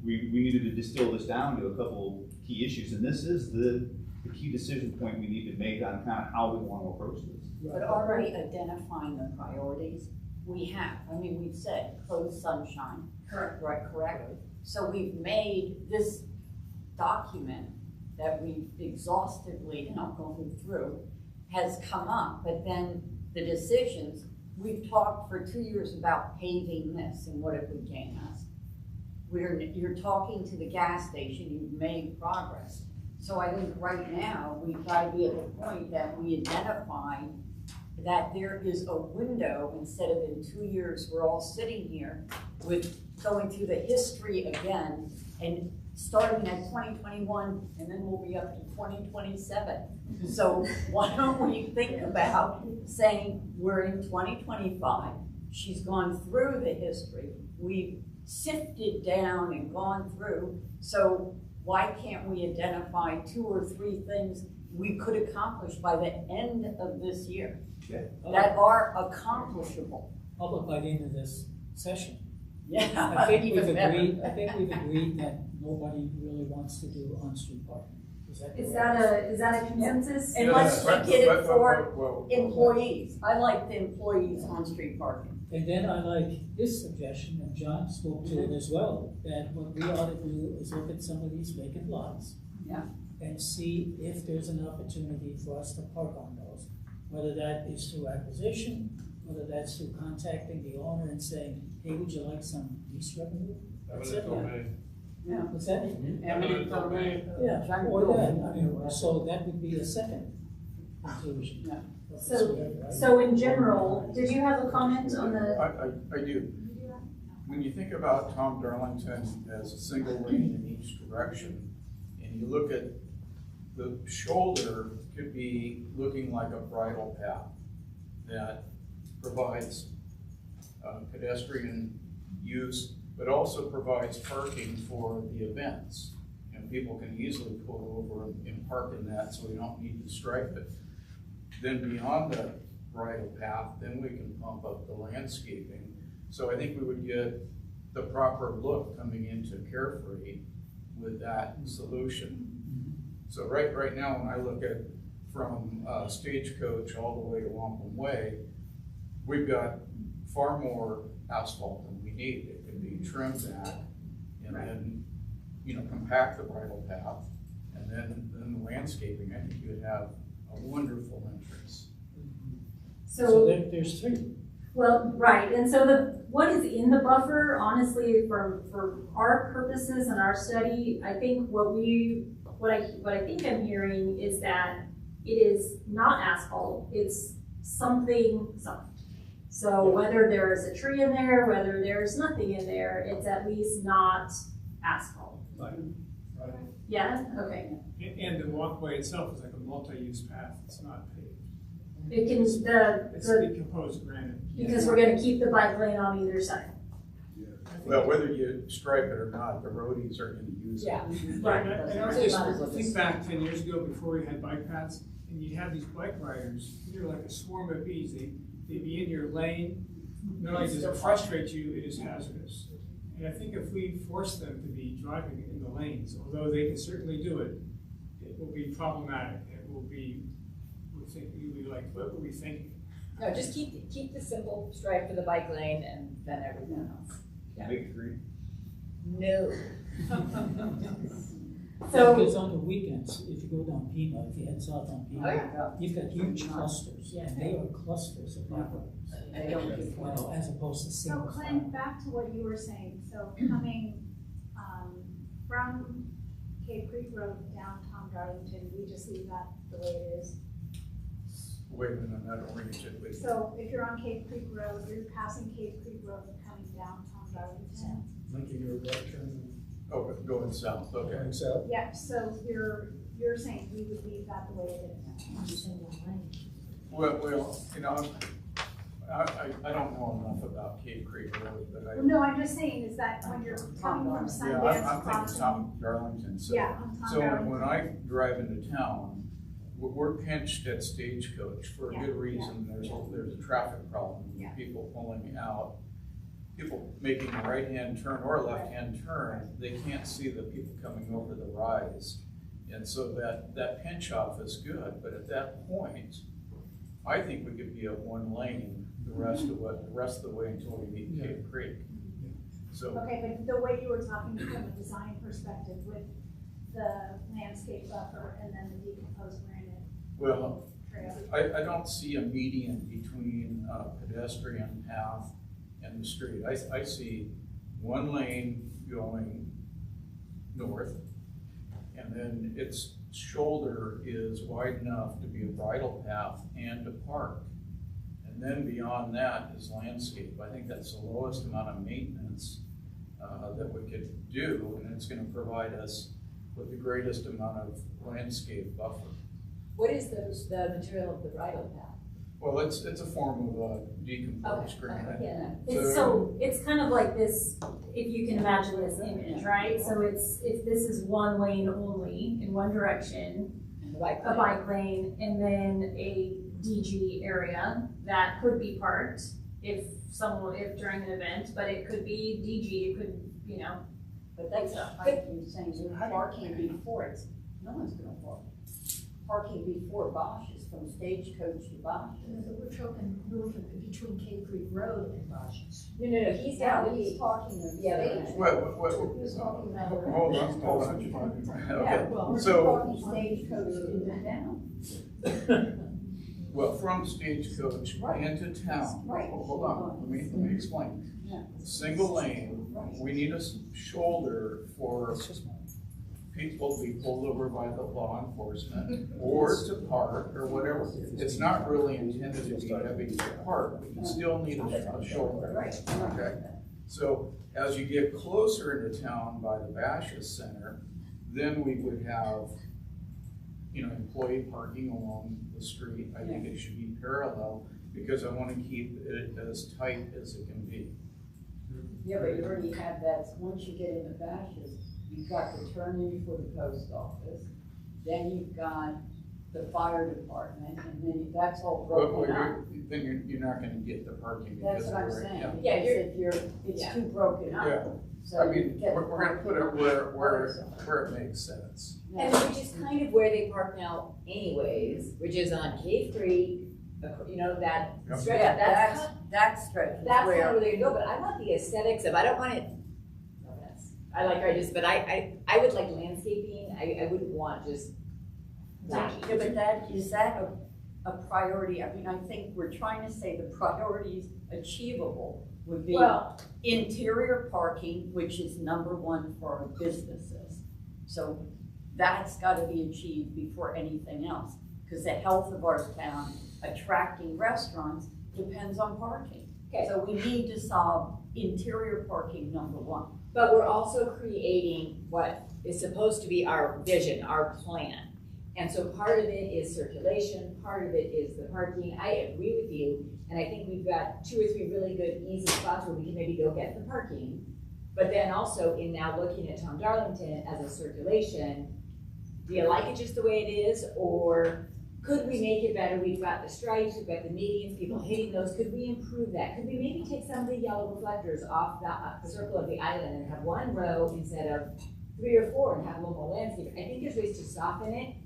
we needed to distill this down to a couple key issues, and this is the the key decision point we need to make on kind of how we want to approach this. But are we identifying the priorities? We have, I mean, we've said close sunshine. Correct. Right, correct. So we've made this document that we've exhaustively, gone through, has come up, but then the decisions, we've talked for 2 years about paving this, and what it would gain us. You're talking to the gas station, you've made progress. So I think right now, we've got to be at the point that we identify that there is a window, instead of in 2 years, we're all sitting here with going through the history again, and starting at 2021, and then we'll be up to 2027. So why don't we think about saying we're in 2025, she's gone through the history, we've sifted down and gone through, so why can't we identify 2 or 3 things we could accomplish by the end of this year that are accomplishable? How about by the end of this session? Yeah. I think we've even better. agreed that nobody really wants to do on-street parking. Is that a consensus? And let's But- get it but- for well, employees. I like the employees on-street parking. And then I like his suggestion, and John spoke to it as well, that what we ought to do is look at some of these vacant lots. Yeah. And see if there's an opportunity for us to park on those, whether that is through acquisition, whether that's through contacting the owner and saying, hey, would you like some lease revenue? That's it. Yeah. What's that? Eminent domain. Yeah, or that, I mean, so that would be a second conclusion. Yeah. of this So, meeting, right? so in general, did you have a comment on the? I do. When you think about Tom Darlington as a single lane in each direction, and you look at the shoulder could be looking like a bridle path that provides pedestrian use, but also provides parking for the events. And people can easily pull over and park in that, so we don't need to stripe it. Then beyond the bridle path, then we can pump up the landscaping. So I think we would get the proper look coming into Carefree with that solution. So right now, when I look at from Stagecoach all the way to Wampum Way, we've got far more asphalt than we need. It can be trimmed back and then, compact the bridle path, and then the landscaping. I think you would have a wonderful entrance. So there's 3. Well, right, and so what is in the buffer, honestly, for our purposes and our study, I think what I think I'm hearing is that it is not asphalt, it's something soft. So whether there is a tree in there, whether there's nothing in there, it's at least not asphalt. Right. Yeah, okay. And the walkway itself is like a multi-use path, it's not paved. It can, It's decomposed granite. because we're gonna keep the bike lane on either side. Well, whether you stripe it or not, the roadies are going to use it. Yeah. Right, and I just think back 10 years ago, before we had bike paths, and you'd have these bike riders, you're like a swarm of bees, they'd be in your lane. Not only does it frustrate you, it is hazardous. And I think if we force them to be driving in the lanes, although they can certainly do it, it will be problematic. It will be, you'll be like, what were we thinking? No, just keep the simple stripe for the bike lane and then everything else. Yeah. Make it green. No. Because on the weekends, if you go down Pima, if you head south on Pima, Oh, yeah. you've got huge clusters, and they are clusters of properties. They don't get As opposed to So single. Clint, back to what you were saying, so coming, from Cave Creek Road down Tom Darlington, we just leave that the way it is. Wait a minute, I don't reach it, but So if you're on Cave Creek Road, you're passing Cave Creek Road and coming down Tom Darlington. Making your right turn oh, going south, okay. going south. Yeah, so you're saying we would leave that the way it is. Well, I don't know enough about Cave Creek Road, but Well, no, I'm just saying is that when you're coming from yeah, Sundance I'm thinking crossing. Tom Darlington. So, Yeah, on Tom so Darlington. when I drive into town, we're pinched at Stagecoach for a Yeah, good reason. There's a traffic problem Yeah. with people pulling out. People making a right-hand turn or a left-hand turn, they can't see the people coming over the rise. And so that pinch off is good, but at that point, I think we could be at one lane the rest of the way until we meet Cave Creek. So, Okay, but the way you were talking from a design perspective with the landscape buffer and then the decomposed granite well, trail. I don't see a median between a pedestrian path and the street. I see one lane going north, and then its shoulder is wide enough to be a bridle path and a park. And then beyond that is landscape. I think that's the lowest amount of maintenance that we could do, and it's gonna provide us with the greatest amount of landscape buffer. What is the material of the bridle path? Well, it's a form of decomposed granite. Yeah. It's kind of like this, if you can imagine this image, right? So if this is one lane only in one direction, a bike lane, and then a DG area that could be parked if during an event, but it could be DG, it could, you know. But that's like you're saying, you're parking before it, no one's gonna park. Parking before Bosch's, from Stagecoach to Bosch's. We're talking north of, between Cave Creek Road and Bosch's. No, he's Yeah, down with he's the, talking of Yeah, Stage. What? He's talking about. Hold on. Yeah, Okay, well, we're so, talking Stagecoach to down. well, from Stagecoach Right. into town. Right. Hold on, let me explain. Yeah. Single lane, Right. we need a shoulder for people to be pulled over by the law enforcement or to park or whatever. It's not really intended to be heavy to park, but you still need a shoulder. Right. Okay, so as you get closer into town by the Bashas Center, then we would have, employee parking along the street. I think it should be parallel because I want to keep it as tight as it can be. Yeah, but you already have that, once you get into Bashas', you've got the turn in for the post office, then you've got the fire department, and then that's all broken up. Then you're not gonna get the parking because That's what I'm we're- saying, yeah. because it's too broken up. Yeah. So I mean, you get we're gonna put it where it makes sense. and which is kind of where they park now anyways, which is on Cave Creek, that Yep. stretch, Yeah, that's that stretch is kind of where, where they go, but I want the aesthetics of, I don't want it, I like artists, but I would like landscaping, I wouldn't want just. yeah, but is that a priority? I mean, I think we're trying to say the priorities achievable would be Well, interior parking, which is number one for our businesses. So that's gotta be achieved before anything else, because the health of our town, attracting restaurants, depends on parking. Okay. So we need to solve interior parking, number one. but we're also creating what is supposed to be our vision, our plan. And so part of it is circulation, part of it is the parking. I agree with you, and I think we've got 2 or 3 really good, easy spots where we can maybe go get the parking. But then also in now looking at Tom Darlington as a circulation, do you like it just the way it is, or could we make it better? We've got the stripes, we've got the medians, people hitting those. Could we improve that? Could we maybe take some of the yellow reflectors off the circle of the island and have 1 row instead of 3 or 4 and have a little more landscape? I think there's ways to soften it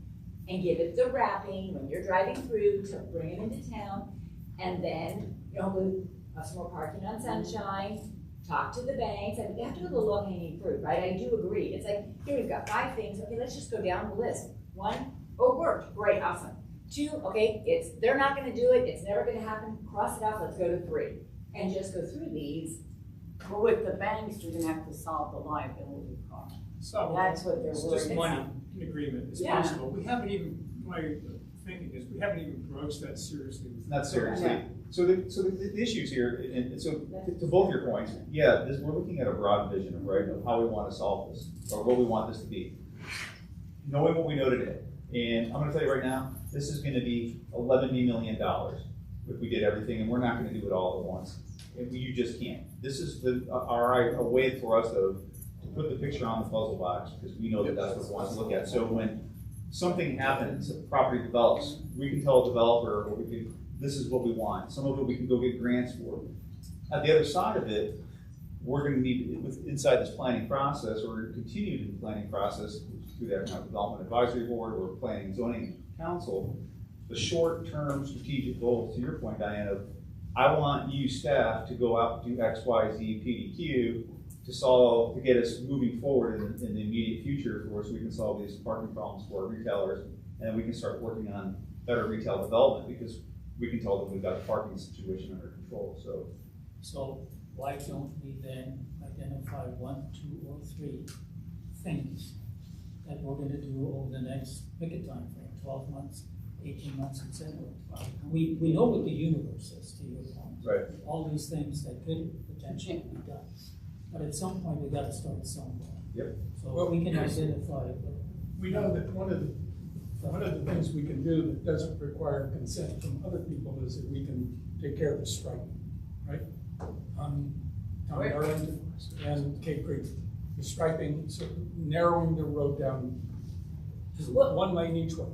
and give it the wrapping when you're driving through to bring them into town. And then, with some more parking on Sunshine, talk to the banks. I mean, you have to do the low hanging fruit, right? I do agree. It's like, here we've got 5 things. Okay, let's just go down the list. 1, oh, worked. Great, awesome. 2, okay, they're not gonna do it. It's never gonna happen. Cross it off. Let's go to 3. And just go through these. But with the banks, you're gonna have to solve the liability problem. So, That's what they're it's worried just about. money, an agreement, it's Yeah. reasonable. We haven't even, my thinking is, we haven't even broached that seriously. Not seriously. So the issues here, and so to both your points, we're looking at a broad vision of, right, of how we want to solve this, or what we want this to be. Knowing what we know today, and I'm gonna tell you right now, this is gonna be $11 million if we did everything, and we're not gonna do it all at once. You just can't. This is a way for us to put the picture on the puzzle box, because we know that that's what we want to look at. So when something happens, a property develops, we can tell a developer, or this is what we want. Some of it we can go get grants for. At the other side of it, we're gonna need, inside this planning process, or continue the planning process, through the Economic Development Advisory Board or Planning and Zoning Council, the short-term strategic goals, to your point, Diane, of I want you staff to go out and do X, Y, Z, PDQ to get us moving forward in the immediate future for us, so we can solve these parking problems for our retailers, and then we can start working on better retail development because we can tell them we've got the parking situation under control. So why don't we then identify 1, 2, or 3 things that we're gonna do over the next, pick a time frame, 12 months, 18 months, etc. We know what the universe is, to your point. Right. All these things that could potentially be done. But at some point, we gotta start somewhere. Yep. So we can identify. We know that one of the things we can do that doesn't require consent from other people is that we can take care of the striping, right? On Arlington and Cape Creek, the striping, so narrowing the road down to 1 lane each way.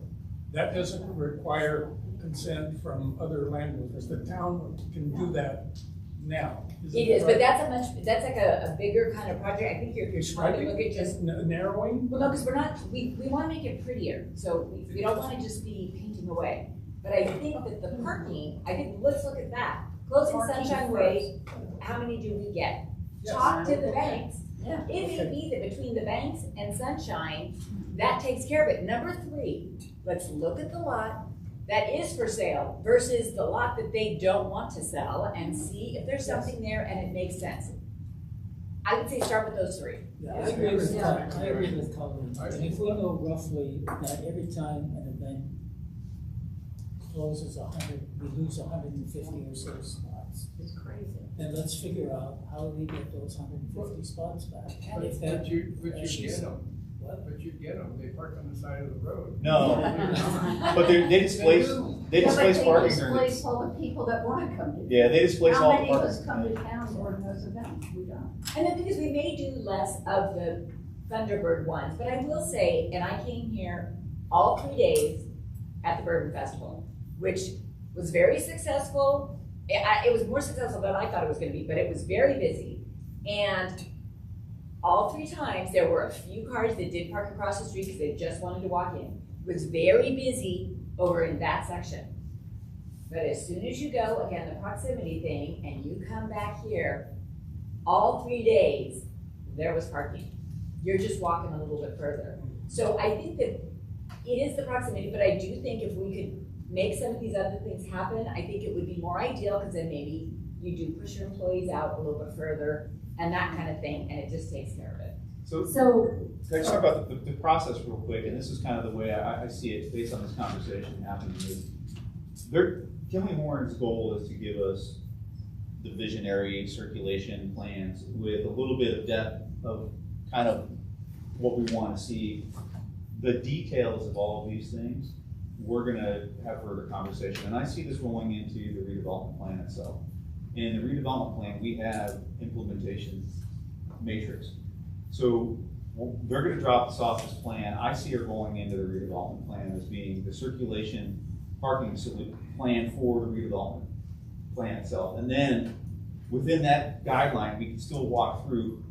That doesn't require consent from other landowners. The town can do that now. It is, but that's like a bigger kind of project. I think you're trying to look at just narrowing. Well, no, because we want to make it prettier, so we don't want to just be painting away. But I think that the parking, let's look at that. Closing Sunshine Way, how many do we get? Yes. Talk to the banks. Yeah. It may be that between the banks and Sunshine, that takes care of it. Number 3, let's look at the lot that is for sale versus the lot that they don't want to sell and see if there's something there and it makes sense. I would say start with those 3. Yeah, I agree with Colleen. And if we know roughly that every time an event closes 100, we lose 150 or so spots. It's crazy. Then let's figure out how do we get those 150 spots back. And if that, But you as she get said, them. But you get them, they park on the side of the road. No, but they displace parking during Displace all the people that wanna come to. Yeah, they displace all the How many of us parking. come to town during those events? We don't. And the thing is, we may do less of the Thunderbird ones, but I will say, and I came here all 3 days at the Bourbon Festival, which was very successful. It was more successful than I thought it was gonna be, but it was very busy. And all 3 times, there were a few cars that did park across the street because they just wanted to walk in. It was very busy over in that section. But as soon as you go, again, the proximity thing, and you come back here, all 3 days, there was parking. You're just walking a little bit further. So I think that it is the proximity, but I do think if we could make some of these other things happen, I think it would be more ideal, because then maybe you do push your employees out a little bit further and that kind of thing, and it just takes care of it. So can I just talk about the process real quick? And this is kind of the way I see it based on this conversation happening. Kimley Horn's goal is to give us the visionary circulation plans with a little bit of depth of kind of what we want to see. The details of all of these things, we're going to have further conversation. And I see this rolling into the redevelopment plan itself. In the redevelopment plan, we have implementation matrix. So they're going to drop this off this plan. I see it rolling into the redevelopment plan as being the circulation parking plan for the redevelopment plan itself. And then within that guideline, we can still walk through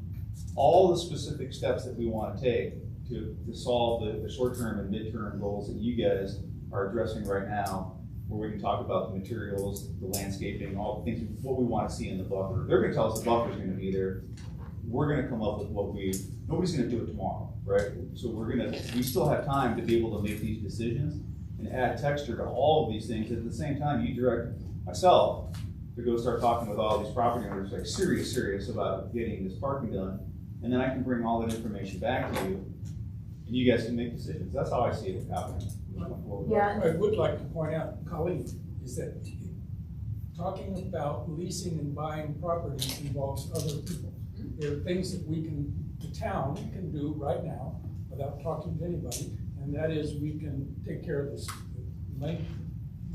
all the specific steps that we want to take to solve the short-term and mid-term goals that you guys are addressing right now, where we can talk about the materials, the landscaping, all the things, what we want to see in the buffer. They're going to tell us the buffer is going to be there. We're going to come up with nobody's going to do it tomorrow, right? So we still have time to be able to make these decisions and add texture to all of these things. At the same time, you direct myself to go start talking with all these property owners, like serious about getting this parking done. And then I can bring all that information back to you, and you guys can make decisions. That's how I see it happening. Yeah. I would like to point out, Colleen, is that talking about leasing and buying properties involves other people. There are things that the town can do right now without talking to anybody, and that is we can take care of this lane,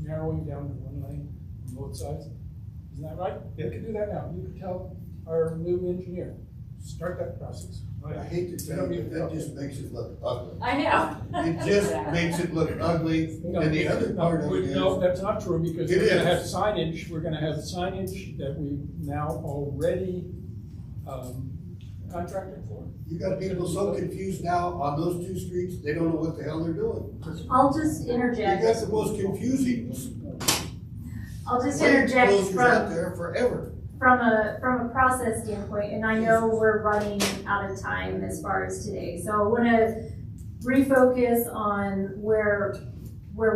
narrowing down to 1 lane on both sides. Isn't that right? Yeah. We can do that now. You can tell our new engineer, start that process. I hate to tell you, but that just makes it look ugly. I know. It just makes it look ugly, and the other part of it is. No, that's not true, because It we're gonna have is. signage, we're gonna have signage that we now already contracted for. You got people so confused now on those two streets, they don't know what the hell they're doing. I'll just You interject. got the most confusing I'll just lane interject closures out from, there forever. from a process standpoint, and I know we're running out of time as far as today. So I want to refocus on where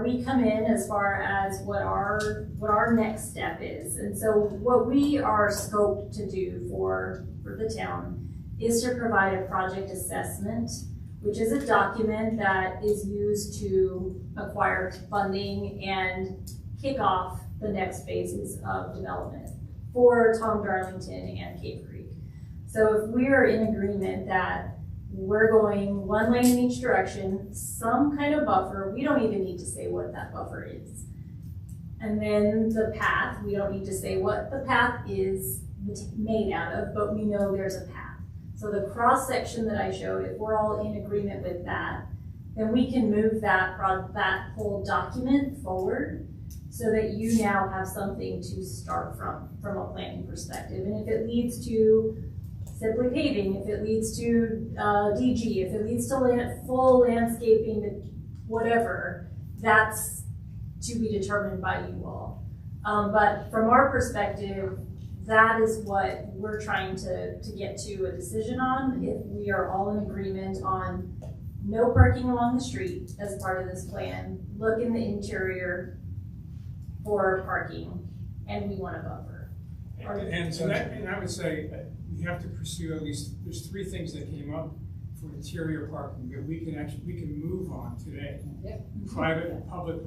we come in as far as what our next step is. And so what we are scoped to do for the town is to provide a project assessment, which is a document that is used to acquire funding and kick off the next phases of development for Tom Darlington and Cave Creek. So if we are in agreement that we're going one lane in each direction, some kind of buffer, we don't even need to say what that buffer is. And then the path, we don't need to say what the path is made out of, but we know there's a path. So the cross section that I showed, if we're all in agreement with that, then we can move that whole document forward so that you now have something to start from a planning perspective. And if it leads to simply paving, if it leads to DG, if it leads to full landscaping, whatever, that's to be determined by you all. But from our perspective, that is what we're trying to get to a decision on. If we are all in agreement on no parking along the street as part of this plan, look in the interior for parking, and we want a buffer. And so that, and I would say we have to pursue at least, there's three things that came up for interior parking that we can move on today. Yep. Private and public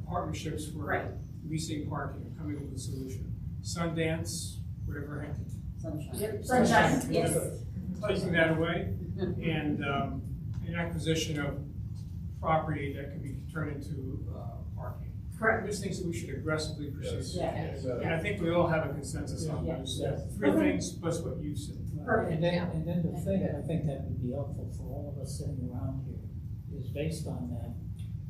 partnerships for Right. leasing parking, coming up with a solution. Sundance, whatever happened. Sunshine. Yep, sunshine, yes. Taking that away, and an acquisition of property that can be turned into parking. Correct. There's things that we should aggressively pursue. Yes. And I think we all have a consensus on those three things plus what you said. Perfect. And then the thing, I think that would be helpful for all of us sitting around here, is based on that,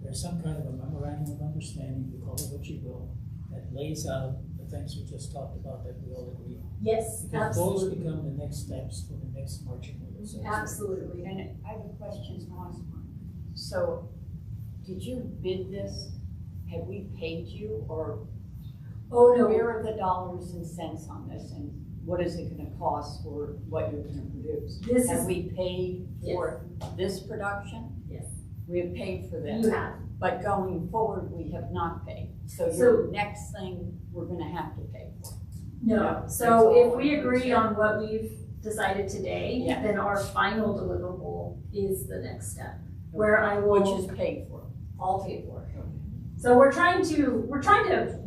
there's some kind of a memorandum of understanding, you call it what you will, that lays out the things we just talked about that we all agree on. Yes, Because those absolutely. become the next steps for the next marching orders. Absolutely. And I have a question, so, did you bid this? Have we paid you, or Oh, no. where are the dollars and cents on this, and what is it gonna cost for what you're gonna produce? This Have is- we paid for this production? Yes. We have paid for this. You have. But going forward, we have not paid. So So- your next thing, we're gonna have to pay for. No, Yeah, so that's if all we I'm agree concerned. on what we've decided today, Yeah. then our final deliverable is the next step, where I will. Which is paid for. All paid for. So we're trying to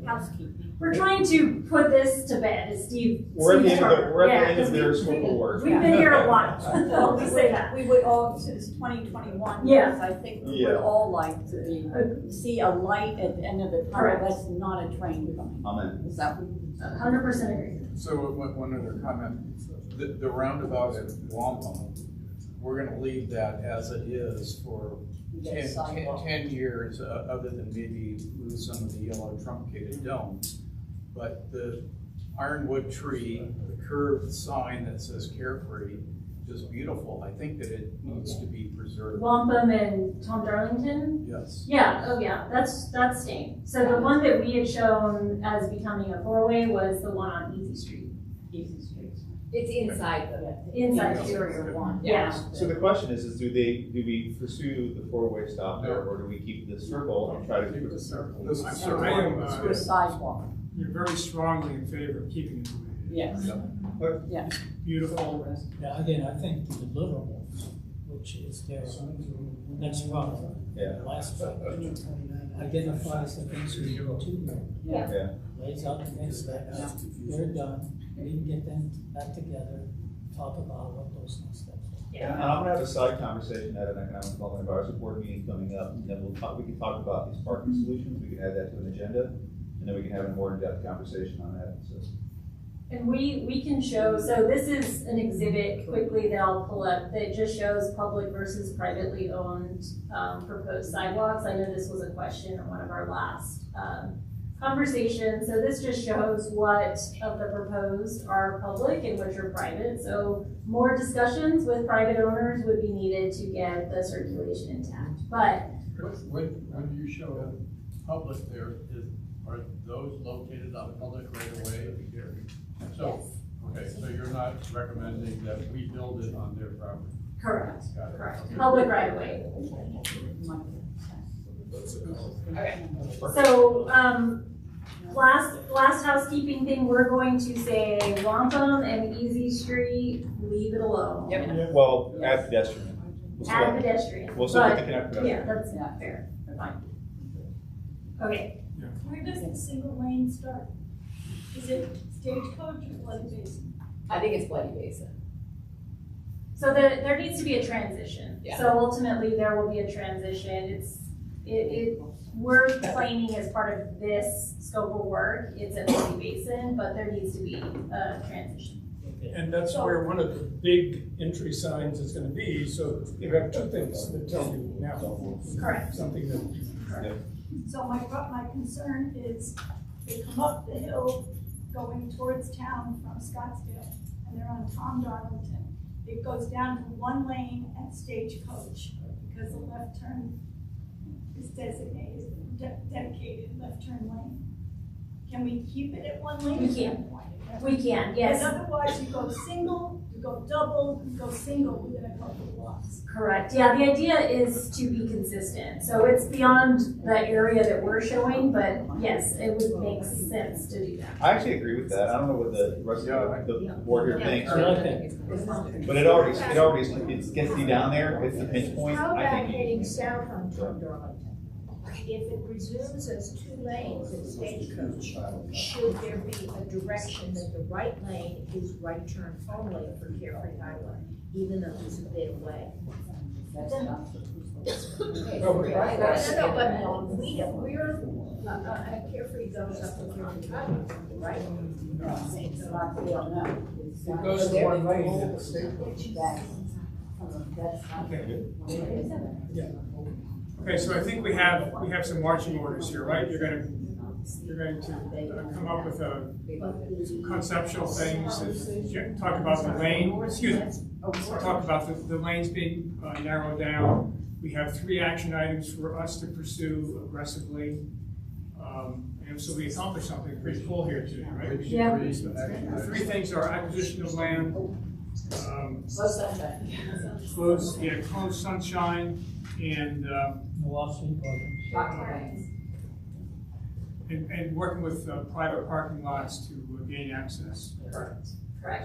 Housekeeping. We're trying to put this to bed, as Steve. We're at the Steve end of Turner. we're at Yeah, the end of 'cause their we- scope of work. We've been here a while, so we say that. We would all, since 2021, Yeah. yes, I think we Yeah. would all like to see a light at the end of the tunnel, Correct. that's not a train coming. Amen. Is that what? 100% agree. So one other comment, the roundabout at Wampum, we're gonna leave that as it is for Yeah, sidewalk. 10 years, other than maybe lose some of the yellow truncated domes. But the ironwood tree, the curved sign that says Carefree, is beautiful. I think that it needs to be preserved. Wampum and Tom Darlington? Yes. Yeah, oh yeah, that's staying. So the one that we had shown as becoming a four-way was the one on Easy Street. Easy streets. It's inside the. Inside the Interior one. Yeah. So the question is do we pursue the four-way stop there, or do we keep the circle and try to keep it a circle? This is I circle. am, To a sidewalk. You're very strongly in favor of keeping it the way it is. Yes. But beautiful. Yeah, again, I think the deliverables, which is their next problem, Yeah. last problem, identifies the things we do to them. Yeah. Lays out the next steps, they're done, we can get them back together, talk about what those next steps are. And I'm gonna have a side conversation at an economic development advisory board meeting coming up, and then we can talk about these parking solutions, we can add that to an agenda, and then we can have a more in-depth conversation on that, so. And we can show, so this is an exhibit quickly that I'll pull up that just shows public versus privately owned proposed sidewalks. I know this was a question in one of our last conversation. So this just shows what of the proposed are public and which are private. So more discussions with private owners would be needed to get the circulation intact. But When you show public there, are those located on public right away? So, okay, so you're not recommending that we build it on their property? correct, Got it. correct. Okay. Public right of way. Okay. So, last housekeeping thing, we're going to say Wampum and Easy Street, leave it alone. Well, add pedestrian. We'll still- Add pedestrian. We'll still but- picking up pedestrian. Yeah, that's not fair, fine. Okay, Where does the single lane start? Is it Stagecoach or Bloody Basin? I think it's Bloody Basin. so there needs to be a transition. Yeah. So ultimately, there will be a transition. We're claiming as part of this scope of work, it's a Bloody Basin, but there needs to be a transition. And that's where one of the big entry signs is gonna be, so you have two things that tell you now. Correct. Something that, So my concern is they come up the hill going towards town from Scottsdale, and they're on Tom Darlington. It goes down to one lane at Stagecoach, because the left turn is designated, dedicated left turn lane. Can we keep it at one lane? We can. We can, yes. Because otherwise you go single, you go double, you go single within a couple of blocks. Correct, yeah, the idea is to be consistent, so it's beyond the area that we're showing, but yes, it would make sense to do that. I actually agree with that. I don't know what the rest of the board here thinks. Okay. But it already, it gets you down there, it's the pinch point. How I about think heading south on Tom Darlington? If it resumes as two lanes at Stagecoach, should there be a direction that the right lane is right turn only for Carefree Highway, even though it's a bit away? Then- No, but we're, Carefree goes up to Carefree Highway, right? It goes to one lane at the Stagecoach. Okay, so I think we have some marching orders here, right? You're going to come up with some conceptual things, talk about the lane, excuse me, talk about the lanes being narrowed down. We have 3 action items for us to pursue aggressively. And so we accomplished something pretty cool here today, right? Yeah. The 3 things are acquisition of land, closed sunshine, and and working with private parking lots to gain access. Correct.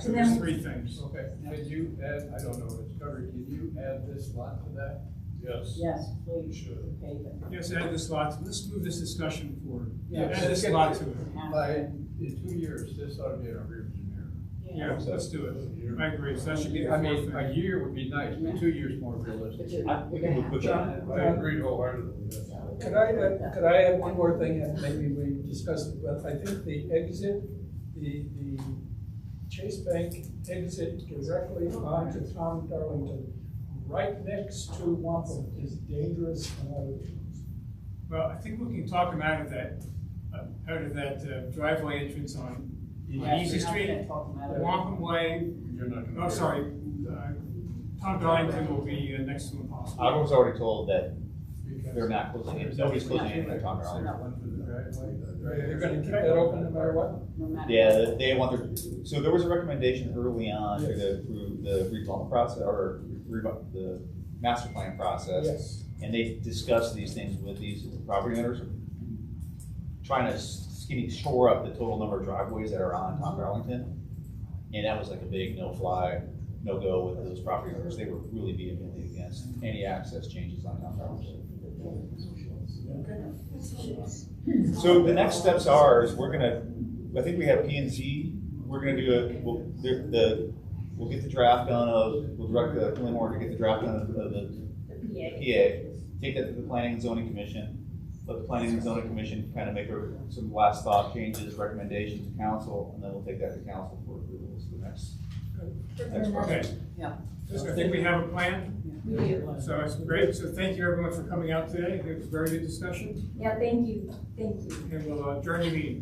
So And there's then- 3 things. Okay, can you add, I don't know if it's covered, can you add this lot to that? Yes. Yes, please. Should. Yes, add this lot, let's move this discussion forward. Yeah. Add this lot to it. By, in 2 years, this ought to be in our rearview mirror. Yeah, let's do it. I agree, so that should be the I 4th mean, thing. a year would be nice, but 2 years more realistic. we can put that in. I agree wholeheartedly. could I add one more thing, and maybe we discussed it, but I think the exit, the Chase Bank exit directly onto Tom Darlington, right next to Wampum, is dangerous and other things. Well, I think we can talk them out of that driveway entrance on Easy Street, Wampum Way. You're not gonna. Oh, sorry, Tom Darlington will be next to impossible. I was already told that they're not closing it, nobody's closing anything at Tom Darlington. Not one for the driveway. They're gonna keep that open no matter what? Yeah, they want so there was a recommendation early on through the redevelopment process, or the master plan process. Yes. And they discussed these things with these property owners, trying to shore up the total number of driveways that are on Tom Darlington. And that was like a big no-fly, no-go with those property owners. They were really vehemently against any access changes on Tom Darlington. So the next steps are, is I think we have P and Z, we're gonna do we'll get the draft done we'll direct Kelly Moore to get the draft done of the PA, take that to the Planning and Zoning Commission, let the Planning and Zoning Commission kind of make some last thought changes, recommendations to council, and then we'll take that to council for approval. So the next Okay. Yeah. I think we have a plan. We do. So it's great. So thank you everyone for coming out today. It was a very good discussion. Yeah, thank you, thank you. And we'll adjourn the meeting.